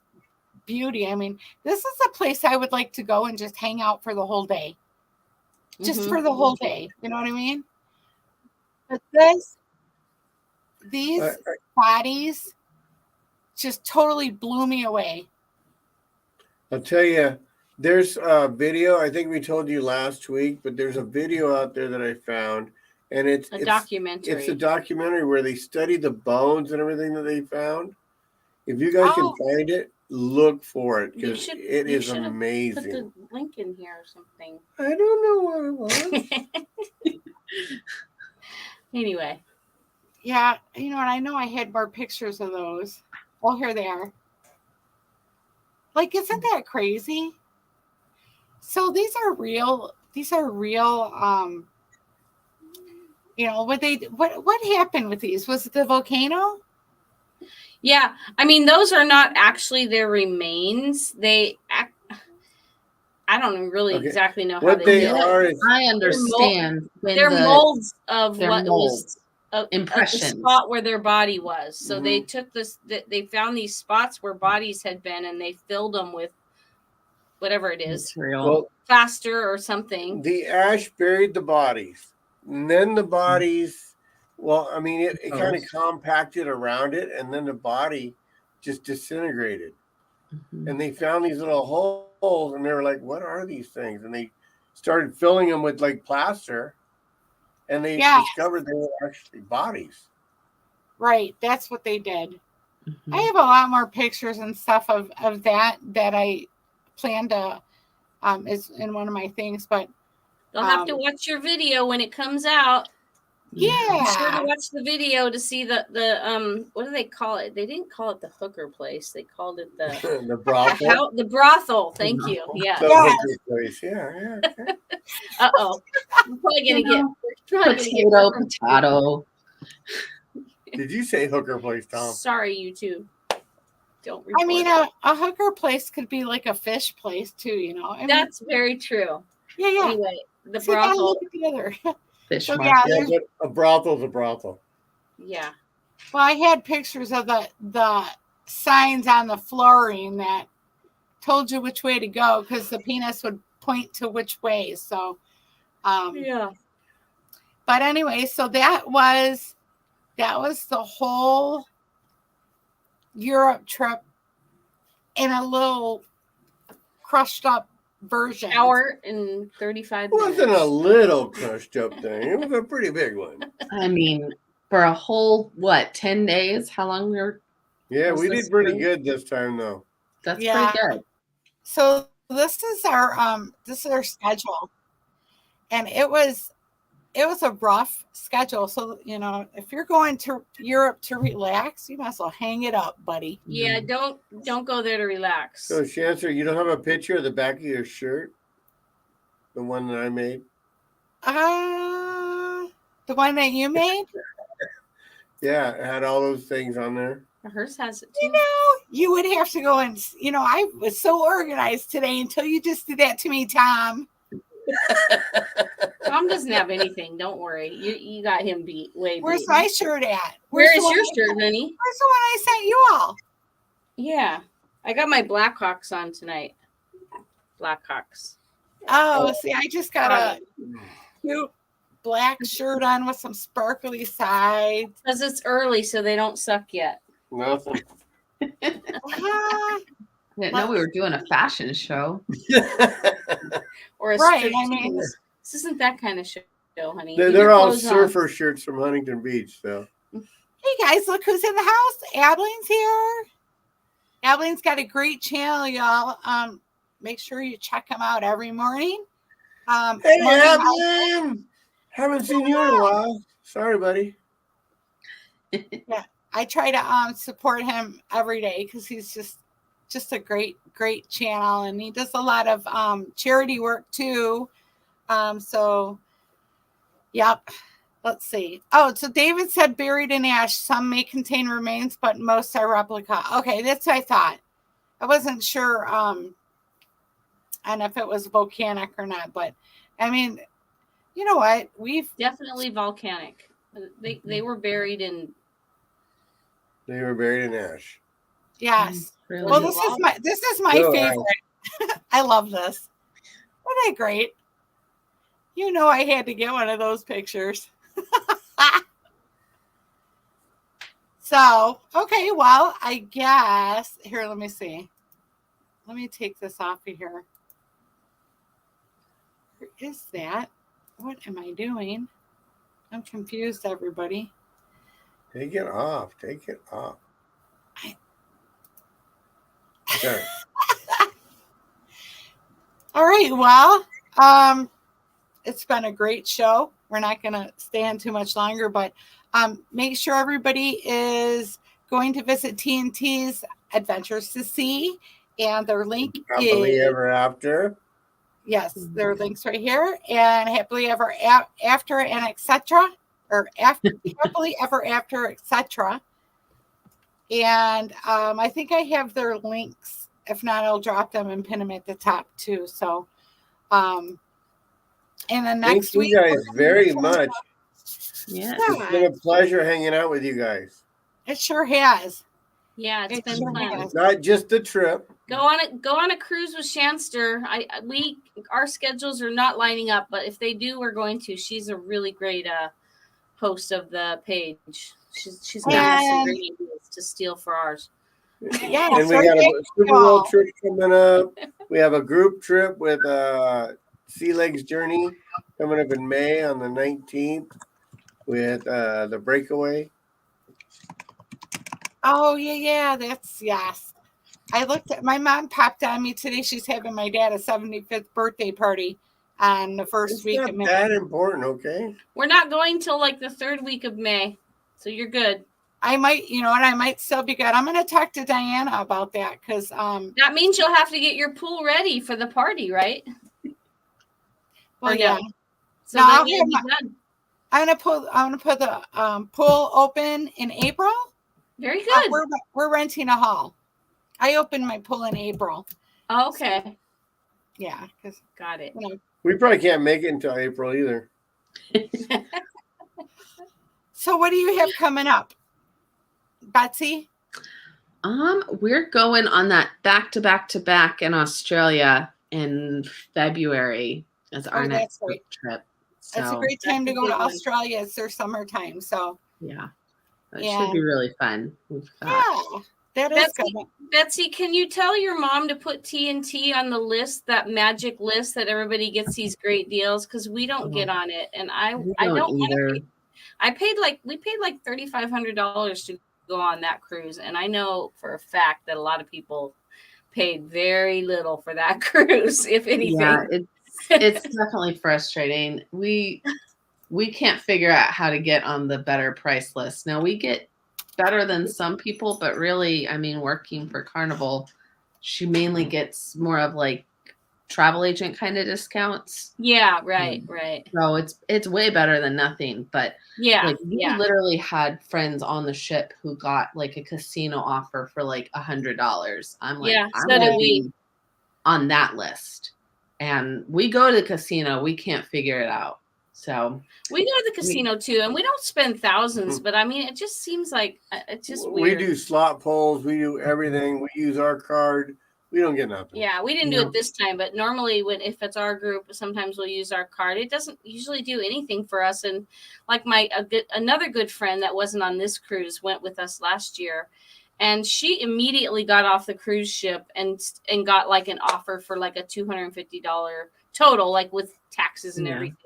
beauty. I mean, this is a place I would like to go and just hang out for the whole day. Just for the whole day. You know what I mean? But these bodies just totally blew me away. I'll tell you, there's a video, I think we told you last week, but there's a video out there that I found, and it's a documentary. It's a documentary where they study the bones and everything that they found. If you guys can find it, look for it, because it is amazing. Put the link in here or something. I don't know what it was. Anyway. Yeah, you know, and I know I had more pictures of those. Oh, here they are. Like, isn't that crazy? So these are real. You know, what happened with these? Was it the volcano? Yeah, I mean, those are not actually their remains. I don't really exactly know how they are. I understand. They're molds of what molds. was impressions. The spot where their body was. So they took this. They found these spots where bodies had been, and they filled them with whatever it is, plaster or something. The ash buried the bodies, and then the bodies. Well, I mean, it kind of compacted around it, and then the body just disintegrated. And they found these little holes, and they were like, "What are these things?" And they started filling them with like plaster, and they discovered they were actually bodies. Right, that's what they did. I have a lot more pictures and stuff of that I plan to is in one of my things, but you'll have to watch your video when it comes out. Yeah, be sure to watch the video to see the what do they call it? They didn't call it the hooker place. They called it the the brothel. The brothel. Thank you. Yeah. The hooker place. Yeah. Uh-oh. I'm probably gonna get potato. Did you say hooker place, Tom? Sorry, YouTube. Don't. I mean, a hooker place could be like a fish place too. You know. That's very true. Yeah. Anyway, the brothel. Fish so, but a brothel's a brothel. Yeah. Well, I had pictures of the signs on the flooring that told you which way to go, because the penis would point to which way. So, yeah. But anyway, so that was the whole Europe trip in a little crushed up version. Hour and 35 minutes. It wasn't a little crushed up thing. It was a pretty big one. I mean, for a whole 10 days? How long we were? Yeah, we did pretty good this time though. That's pretty good. So this is our schedule, and it was a rough schedule. So, you know, if you're going to Europe to relax, you might as well hang it up, buddy. Yeah, don't go there to relax. So, Shanster, you don't have a picture of the back of your shirt? The one that I made? The one that you made? Yeah, it had all those things on there. Hers has it too. You know, you would have to go and, you know, I was so organized today until you just did that to me, Tom. Tom doesn't have anything. Don't worry. You got him beat. Way Where's beat. my shirt at? Where the is one your I shirt, sent- honey? Where's the one I sent you all? Yeah. I got my Blackhawks on tonight. Blackhawks. Oh, see, I just got a cute black shirt on with some sparkly sides. Because it's early, so they don't suck yet. Nothing. Ah, I didn't know we were doing a fashion show. Or a Right, strip I mean- tease. This isn't that kind of show, honey. they're Get your all clothes on. surfer shirts from Huntington Beach. So Hey guys, look who's in the house. Adeline's here. Adeline's got a great channel, y'all. Make sure you check him out every morning. hey, Morning House- Evelyn, haven't seen you in a while. Sorry, buddy. I try to support him every day because he's just a great channel, and he does a lot of charity work too. So yep. Let's see. Oh, so David said buried in ash. Some may contain remains, but most are replica. Okay, that's what I thought. I wasn't sure and if it was volcanic or not, but I mean, you know what? We've Definitely volcanic. They were buried in. They were buried in ash. yes. Really? Well, this is my Real favorite. I love this. Aren't they great? You know, I had to get one of those pictures. So, okay, well, I guess here, let me see. Let me take this off of here. Where is that? What am I doing? I'm confused, everybody. Take it off. Take it off. Okay. All right, well, it's been a great show. We're not going to stay on too much longer, but make sure everybody is going to visit TNT's Adventures to See, and their link Happily is ever after. yes, there are links right here, and happily ever after and etc. or after happily ever after etc. And I think I have their links. If not, I'll drop them and pin them at the top too. So, and then next Thank week, you guys very much. Yeah. It's been a pleasure hanging out with you guys. It sure has. Yeah, it's It been sure fun. has. Not just the trip. Go on a cruise with Shanster. Our schedules are not lining up, but if they do, we're going to. She's a really great host of the page. She's got some great ideas to steal for ours. Yeah, And we got a Super Bowl trip coming up. We have a group trip with Sea Legs Journey coming up in May on the 19th with the Breakaway. Oh yeah, that's yes. I looked at my mom popped on me today. She's having my dad a 75th birthday party on the first It's week not of May. that important, okay? We're not going till like the 3rd week of May, so you're good. I might, you know what, I might still be good. I'm going to talk to Diana about that because That means you'll have to get your pool ready for the party, right? well, Or yeah. no? So No, then I'll you'll have be my- done. I'm gonna put the pool open in April. Very good. We're renting a hall. I opened my pool in April. Okay, Yeah, because got it. you know. We probably can't make it until April either. So what do you have coming up, Betsy? We're going on that back to back in Australia in February as our next that's great. trip. It's a So, great time to That's a go to good one. Australia. It's their summertime, so yeah, it Yeah. should be really fun. We've got yeah, that is Betsy, good. Betsy, can you tell your mom to put TNT on the list, that magic list that everybody gets these great deals? Because we don't get on it, and I we don't want either. to. We paid like $3,500 to go on that cruise, and I know for a fact that a lot of people paid very little for that cruise, if anything. Yeah, it's definitely frustrating. We can't figure out how to get on the better price list. Now we get better than some people, but really, I mean, working for Carnival, she mainly gets more of like travel agent kind of discounts. Yeah, right. So it's way better than nothing. But Yeah, like we literally had friends on the ship who got like a casino offer for like $100. I'm like, Yeah, I'm so did gonna we. be on that list. And we go to the casino. We can't figure it out. So we go to the casino too, and we don't spend thousands, but I mean, it just seems like it's just We weird. do slot pulls. We do everything. We use our card. We don't get nothing. Yeah, we didn't do it this time, but normally if it's our group, sometimes we'll use our card. It doesn't usually do anything for us. And like another good friend that wasn't on this cruise went with us last year, and she immediately got off the cruise ship and got like an offer for like a $250 total, like with taxes and everything.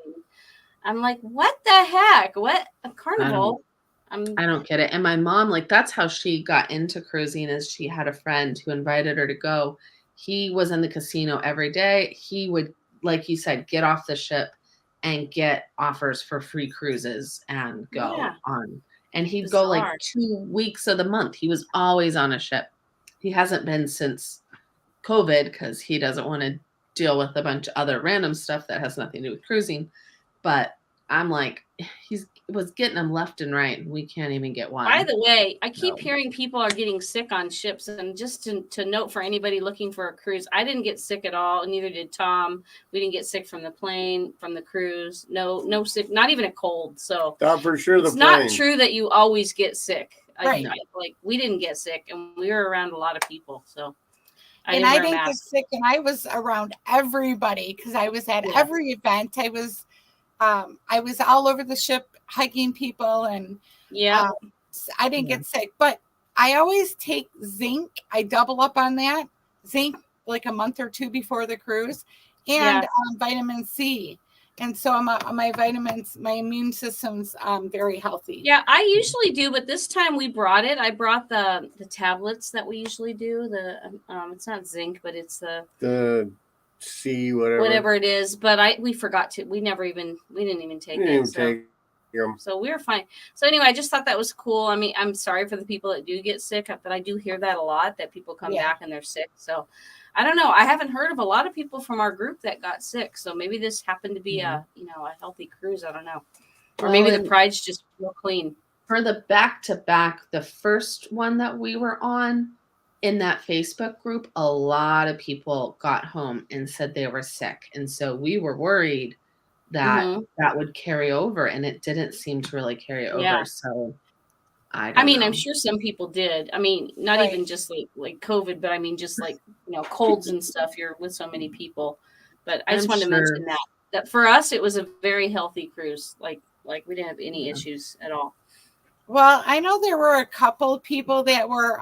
I'm like, what the heck? What a Carnival? I don't get it. And my mom, like, that's how she got into cruising, is she had a friend who invited her to go. He was in the casino every day. He would, like you said, get off the ship and get offers for free cruises and go on. And he'd go like 2 weeks of the month. He was always on a ship. He hasn't been since COVID because he doesn't want to deal with a bunch of other random stuff that has nothing to do with cruising. But I'm like, he was getting them left and right, and we can't even get one. By the way, I keep hearing people are getting sick on ships, and just to note for anybody looking for a cruise, I didn't get sick at all, and neither did Tom. We didn't get sick from the plane, from the cruise. No sick, not even a cold. So thought for sure it's not true that you always get sick. Right. Like we didn't get sick, and we were around a lot of people, so. I didn't get sick, and I was around everybody because I was at every event. I was all over the ship hugging people, and I didn't get sick. But I always take zinc. I double up on that zinc like a month or two before the cruise, and vitamin C. And so my vitamins, my immune system's very healthy. Yeah, I usually do, but this time we brought it. I brought the tablets that we usually do. It's not zinc, but it's the C whatever it is. But we forgot to. We didn't even take it. So we were fine. So anyway, I just thought that was cool. I mean, I'm sorry for the people that do get sick, but I do hear that a lot, that people come back and they're sick. So I don't know. I haven't heard of a lot of people from our group that got sick. So maybe this happened to be a healthy cruise. I don't know. Or maybe the Pride's just real clean. For the back-to-back, the first one that we were on in that Facebook group, a lot of people got home and said they were sick. And so we were worried that that would carry over, and it didn't seem to really carry over. Yeah. So I mean, I'm sure some people did. I mean, not even just like COVID, but I mean, just like, colds and stuff. You're with so many people. But I just wanted to mention that for us, it was a very healthy cruise. Like we didn't have any issues at all. Well, I know there were a couple people that were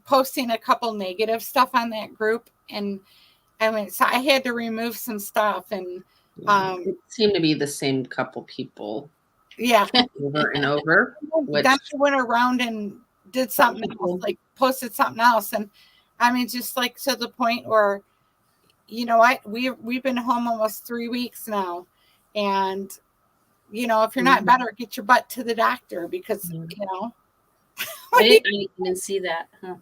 posting a couple negative stuff on that group, and I mean, so I had to remove some stuff, and it seemed to be the same couple people. Yeah. Over and over. Then I went around and did something else, like posted something else. And I mean, just like to the point where, we've been home almost 3 weeks now. And, if you're not better, get your butt to the doctor because, I didn't even see that. Huh.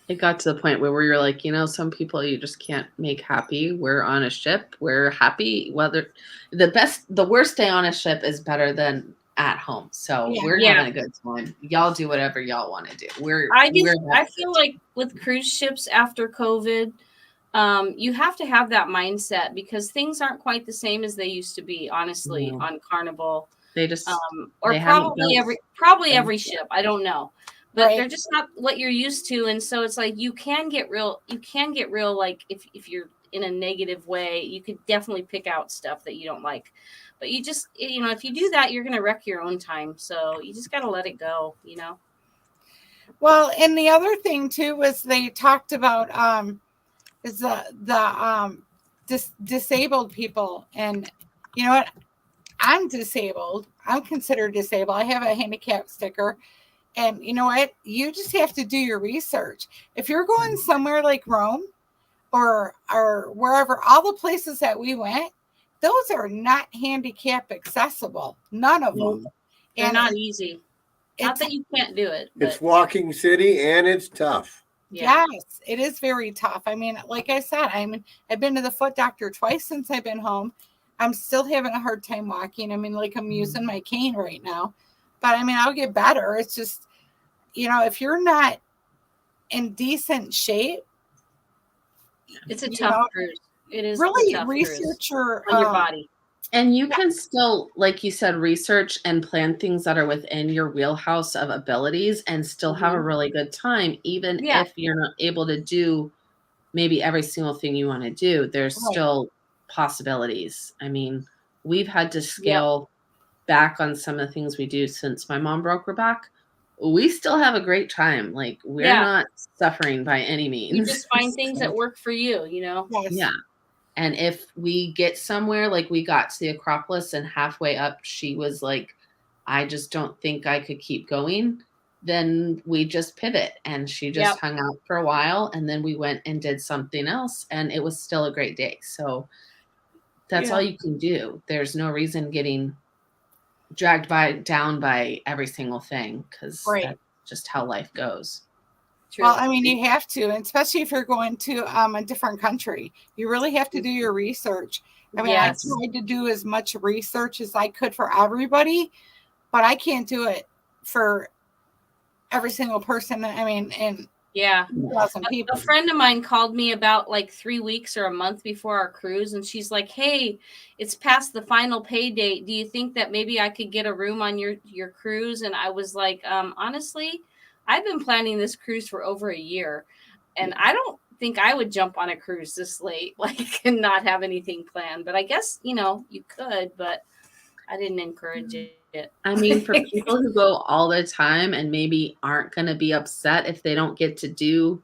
It got to the point where we were like, some people you just can't make happy. We're on a ship. We're happy. Whether the worst day on a ship is better than at home. So we're having a good time. Y'all do whatever y'all want to do. I feel like with cruise ships after COVID, you have to have that mindset because things aren't quite the same as they used to be, honestly, on Carnival. They just probably every ship. I don't know. But they're just not what you're used to. And so it's like you can get real like if you're in a negative way, you could definitely pick out stuff that you don't like. But you just if you do that, you're gonna wreck your own time. So you just gotta let it go, Well, and the other thing too was they talked about is the disabled people. And you know what? I'm disabled. I'm considered disabled. I have a handicap sticker. And you know what? You just have to do your research. If you're going somewhere like Rome or wherever, all the places that we went, those are not handicap accessible. None of them. They're not easy. Not that you can't do it. But. It's walking city and it's tough. Yeah. Yes, it is very tough. I mean, like I said, I've been to the foot doctor twice since I've been home. I'm still having a hard time walking. I mean, like I'm using my cane right now. But I mean, I'll get better. It's just, if you're not in decent shape, It's a you tough know, cruise. It is a really tough cruise research your on your body. And you can still, like you said, research and plan things that are within your wheelhouse of abilities and still have a really good time, even Yeah. if you're not able to do maybe every single thing you want to do. There's Right. still possibilities. I mean, we've had to scale back on some of the things we do since my mom broke her back. We still have a great time. Like, we're not suffering by any means. You just find things that work for you, you know? Yes. Yeah. And if we get somewhere, like we got to the Acropolis and halfway up, she was like, I just don't think I could keep going. Then we just pivot and she just hung out for a while. And then we went and did something else. And it was still a great day. So that's all you can do. There's no reason getting dragged down by every single thing, because that's just how life goes. True. Well, I mean, you have to, and especially if you're going to a different country, you really have to do your research. I mean, I tried to do as much research as I could for everybody, but I can't do it for every single person. I mean, and people. A friend of mine called me about like 3 weeks or a month before our cruise, and she's like, "Hey, it's past the final pay date. Do you think that maybe I could get a room on your cruise?" And I was like, honestly, I've been planning this cruise for over a year, and I don't think I would jump on a cruise this late, like, and not have anything planned. But I guess, you know, you could, but I didn't encourage it. I mean, for people who go all the time and maybe aren't going to be upset if they don't get to do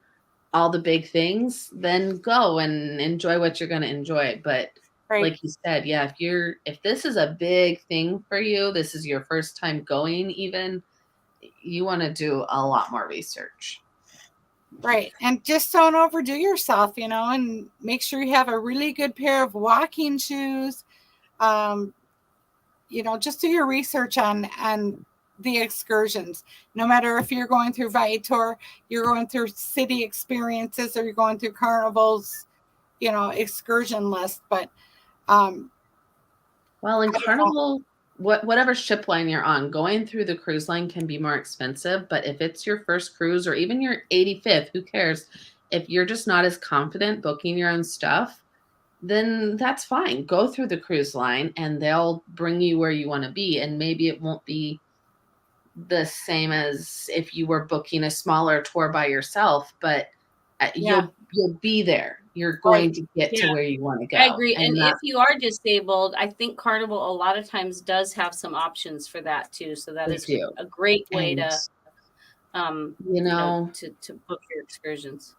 all the big things, then go and enjoy what you're going to enjoy. But like you said, if this is a big thing for you, this is your first time going, even, you want to do a lot more research. Right. And just don't overdo yourself, you know, and make sure you have a really good pair of walking shoes. You know, just do your research on the excursions. No matter if you're going through Viator, you're going through city experiences, or you're going through Carnival's, you know, excursion list. But well, in Carnival, whatever ship line you're on, going through the cruise line can be more expensive. But if it's your first cruise or even your 85th, who cares? If you're just not as confident booking your own stuff, then that's fine. Go through the cruise line and they'll bring you where you want to be. And maybe it won't be the same as if you were booking a smaller tour by yourself, but you'll be there. You're going to get to where you want to go. I agree. And if you are disabled, I think Carnival a lot of times does have some options for that too. So that is a great way to book your excursions.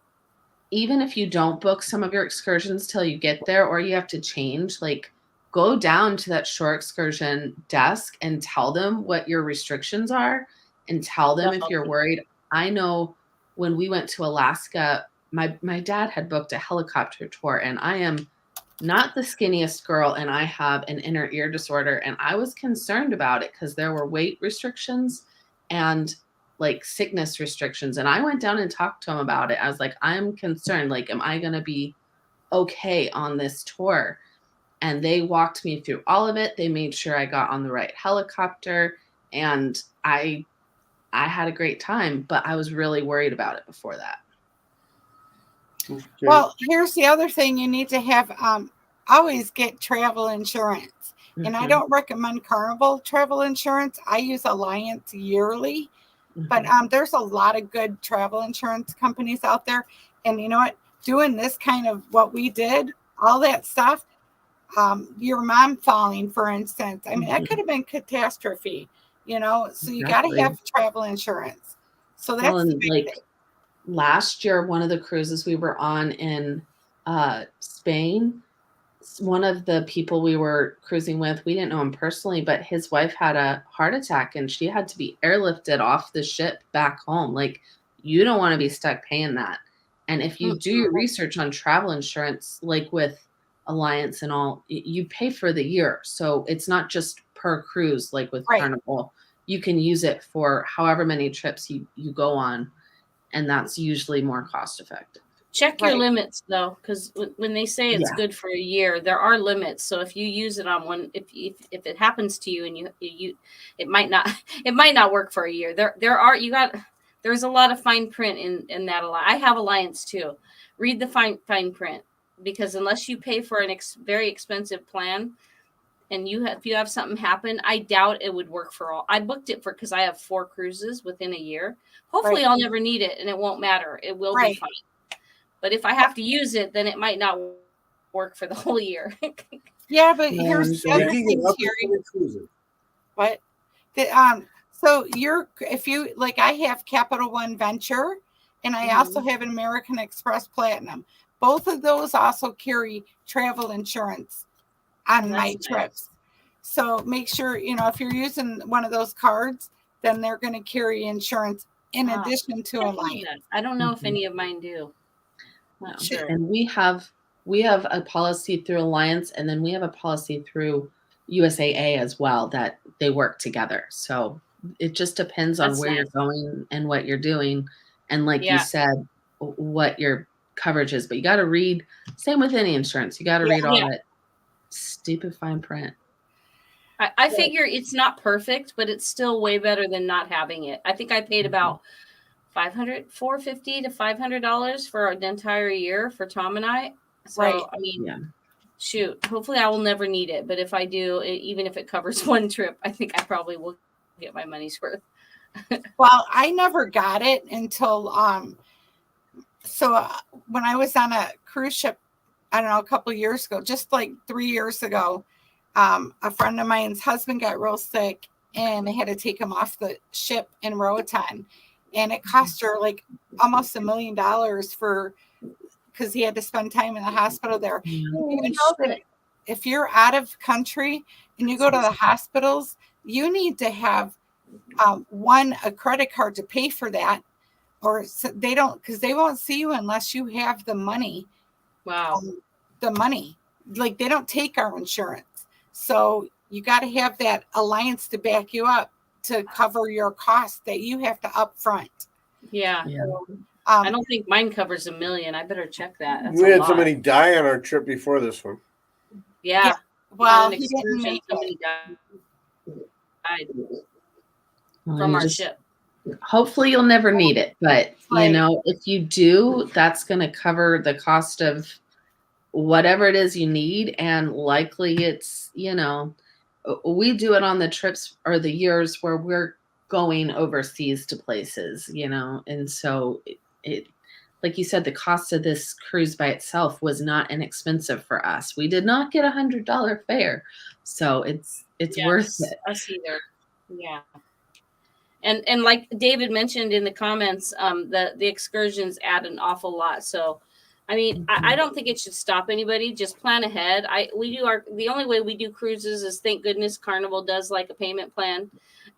Even if you don't book some of your excursions till you get there, or you have to change, like, go down to that shore excursion desk and tell them what your restrictions are, and tell them if you're worried. I know when we went to Alaska, my dad had booked a helicopter tour, and I am not the skinniest girl, and I have an inner ear disorder, and I was concerned about it because there were weight restrictions and like sickness restrictions. And I went down and talked to him about it. I was like, I'm concerned. Like, am I going to be okay on this tour? And they walked me through all of it. They made sure I got on the right helicopter, and I had a great time, but I was really worried about it before that. Okay. Well, here's the other thing you need to have. Always get travel insurance. Mm-hmm. And I don't recommend Carnival travel insurance. I use Alliance yearly. Mm-hmm. But there's a lot of good travel insurance companies out there. And you know what? Doing this kind of what we did, all that stuff, your mom falling, for instance, I mean, that could have been catastrophe, you know? So you got to have travel insurance. So that's the big thing. Last year, one of the cruises we were on in Spain, one of the people we were cruising with, we didn't know him personally, but his wife had a heart attack and she had to be airlifted off the ship back home. Like, you don't want to be stuck paying that. And if you do your research on travel insurance, like with Alliance and all, you pay for the year. So it's not just per cruise, like with Carnival. You can use it for however many trips you go on. And that's usually more cost effective. Check your limits though, because when they say it's good for a year, there are limits. So if you use it on one, if it happens to you and you it might not work for a year. There's there's a lot of fine print in that. I have Alliance too. Read the fine print, because unless you pay for an very expensive plan, and if you have something happen, I doubt it would work for all. I booked it because I have 4 cruises within a year. Hopefully, Right. I'll never need it, and it won't matter. It will be fine. But if I have to use it, then it might not work for the whole year. Yeah, but here's the other thing, Terry. What? So if you like, I have Capital One Venture, and I also have an American Express Platinum. Both of those also carry travel insurance on my trips. So make sure, if you're using one of those cards, then they're going to carry insurance in addition to Alliance. I don't know if any of mine do. Not sure. And we have a policy through Alliance, and then we have a policy through USAA as well that they work together. So it just depends on where you're going and what you're doing. And like you said, what your coverage is. But you got to read, same with any insurance, you got to read all that stupid fine print. I figure it's not perfect, but it's still way better than not having it. I think I paid about $450 to $500 for an entire year for Tom and I. So, I mean, shoot, hopefully I will never need it. But if I do, even if it covers one trip, I think I probably will get my money's worth. Well, I never got it until, when I was on a cruise ship, I don't know, a couple of years ago, just like 3 years ago, a friend of mine's husband got real sick, and they had to take him off the ship in Roatan. And it cost her like almost $1 million because he had to spend time in the hospital there. If you're out of country and you go to the hospitals, you need to have a credit card to pay for that, or they don't, because they won't see you unless you have the money. Wow. The money, like they don't take our insurance. So you got to have that Alliance to back you up to cover your costs that you have to upfront. Yeah. So, I don't think mine covers $1 million. I better check that. That's we had somebody die on our trip before this one. Yeah. Well, he didn't make somebody died from our ship. Hopefully you'll never need it, but if you do, that's going to cover the cost of whatever it is you need. And likely it's, we do it on the trips or the years where we're going overseas to places, and so it like you said, the cost of this cruise by itself was not inexpensive for us. We did not get $100 fare, so it's worth it. Us either. Yeah. And like David mentioned in the comments, the excursions add an awful lot. So, I mean, I don't think it should stop anybody. Just plan ahead. The only way we do cruises is, thank goodness, Carnival does like a payment plan,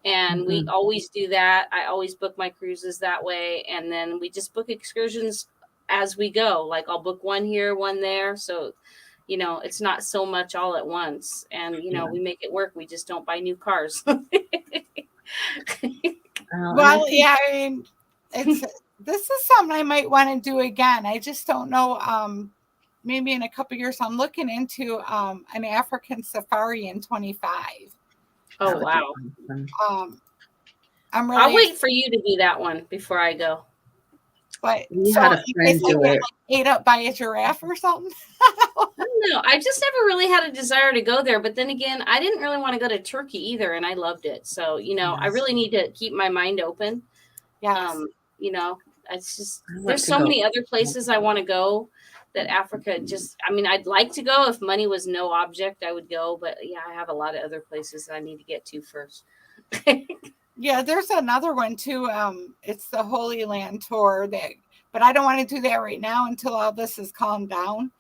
and we always do that. I always book my cruises that way, and then we just book excursions as we go. Like I'll book one here, one there, so it's not so much all at once. And we make it work. We just don't buy new cars. Well, yeah, I mean, this is something I might want to do again. I just don't know. Maybe in a couple of years, I'm looking into an African safari in 25. Oh, wow. I'll wait for you to do that one before I go. But we had a friend do it. Ate up by a giraffe or something? I don't know. I just never really had a desire to go there. But then again, I didn't really want to go to Turkey either, and I loved it. So, I really need to keep my mind open. Yes. It's just, there's so many other places I want to go that Africa I'd like to go. If money was no object, I would go. But yeah, I have a lot of other places I need to get to first. Yeah, there's another one too. It's the Holy Land tour but I don't want to do that right now until all this is calmed down.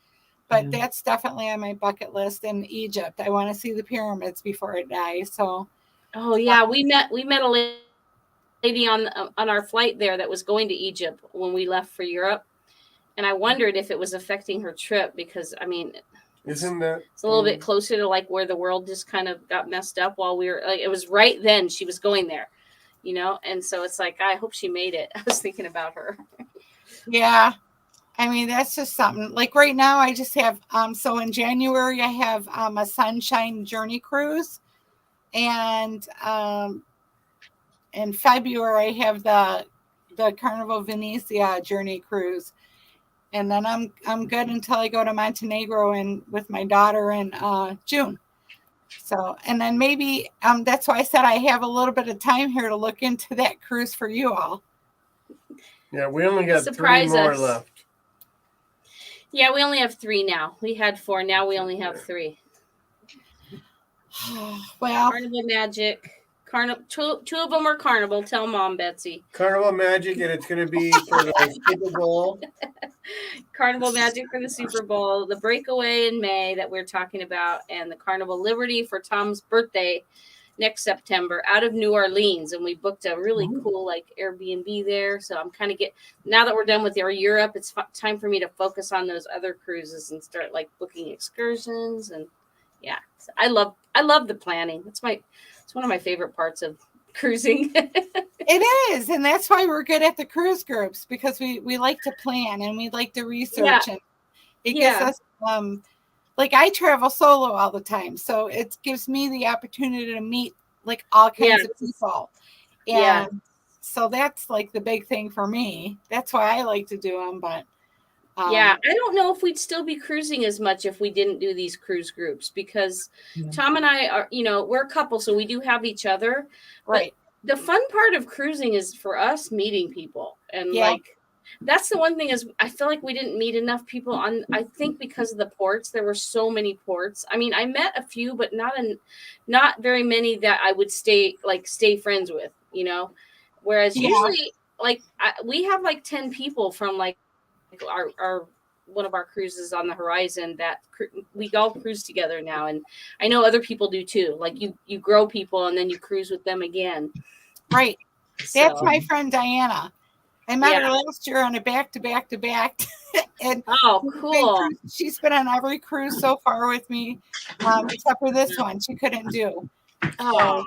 But that's definitely on my bucket list. In Egypt, I want to see the pyramids before I die. So, oh yeah, we met a lady on our flight there that was going to Egypt when we left for Europe, and I wondered if it was affecting her trip because isn't that it's a little bit closer to like where the world just kind of got messed up while we were like, it was right then she was going there, and so it's like, I hope she made it. I was thinking about her. Yeah, I mean, that's just something. Like right now I just have so in January I have a Sunshine Journey cruise, and in February I have the the Carnival Venezia Journey cruise, and then I'm good until I go to Montenegro and with my daughter in June. So, and then maybe that's why I said I have a little bit of time here to look into that cruise for you all. Yeah, we only got Surprise 3 more us. left. Yeah, we only have 3 now. We had 4. Now we only have 3. Well, Carnival Magic. Two of them are Carnival. Tell Mom, Betsy. Carnival Magic, and it's going to be for the Super Bowl. Carnival Magic for the Super Bowl, the Breakaway in May that we're talking about, and the Carnival Liberty for Tom's birthday next September out of New Orleans. And we booked a really cool like Airbnb there. So I'm kind of now that we're done with our Europe, it's time for me to focus on those other cruises and start like booking excursions. And yeah, so I love the planning. It's one of my favorite parts of cruising. it is, and that's why we're good at the cruise groups, because we like to plan and we like to research, and it gives us like I travel solo all the time, so it gives me the opportunity to meet like all kinds of people, and so that's like the big thing for me. That's why I like to do them. But I don't know if we'd still be cruising as much if we didn't do these cruise groups, because Tom and I are, we're a couple, so we do have each other. Right. But the fun part of cruising is for us meeting people. And like, that's the one thing is I feel like we didn't meet enough people I think because of the ports. There were so many ports. I mean, I met a few, but not very many that I would stay friends with, whereas usually like we have like 10 people from like our one of our cruises on the horizon that we all cruise together now, and I know other people do too. Like you grow people and then you cruise with them again. Right. That's my friend Diana. I met her last year on a back-to-back. And cool. She's been on every cruise so far with me, except for this one. She couldn't do. Oh,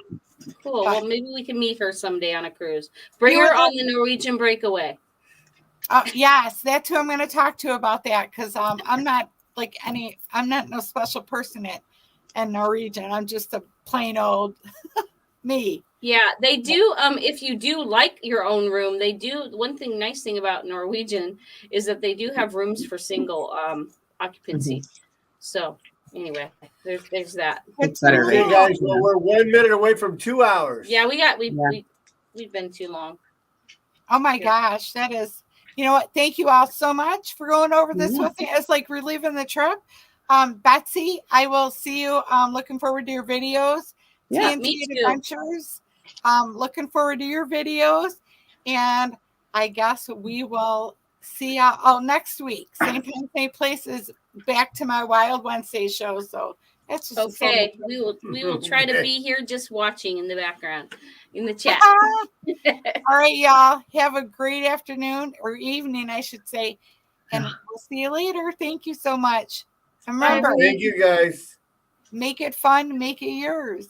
cool. Well, maybe we can meet her someday on a cruise. Bring her on the Norwegian Breakaway. Yes, that's who I'm going to talk to about that, because I'm not no special person in Norwegian. I'm just a plain old me. Yeah, they do. If you do like your own room, they do. Nice thing about Norwegian is that they do have rooms for single occupancy. So anyway, there's that. It's better. Okay, guys. Well, we're 1 minute away from 2 hours. Yeah, we've been too long. Oh my gosh, that is. You know what? Thank you all so much for going over this with me. It's like reliving the trip. Betsy, I will see you. Looking forward to your videos. Yeah, me too. Adventures. Looking forward to your videos. And I guess we will see you all next week. Same time, same place, is back to my Wild Wednesday show. So that's just okay. We will try to be here just watching in the background in the chat. All right, y'all. Have a great afternoon or evening, I should say. And we'll see you later. Thank you so much. And remember, thank you guys. Make it fun, make it yours.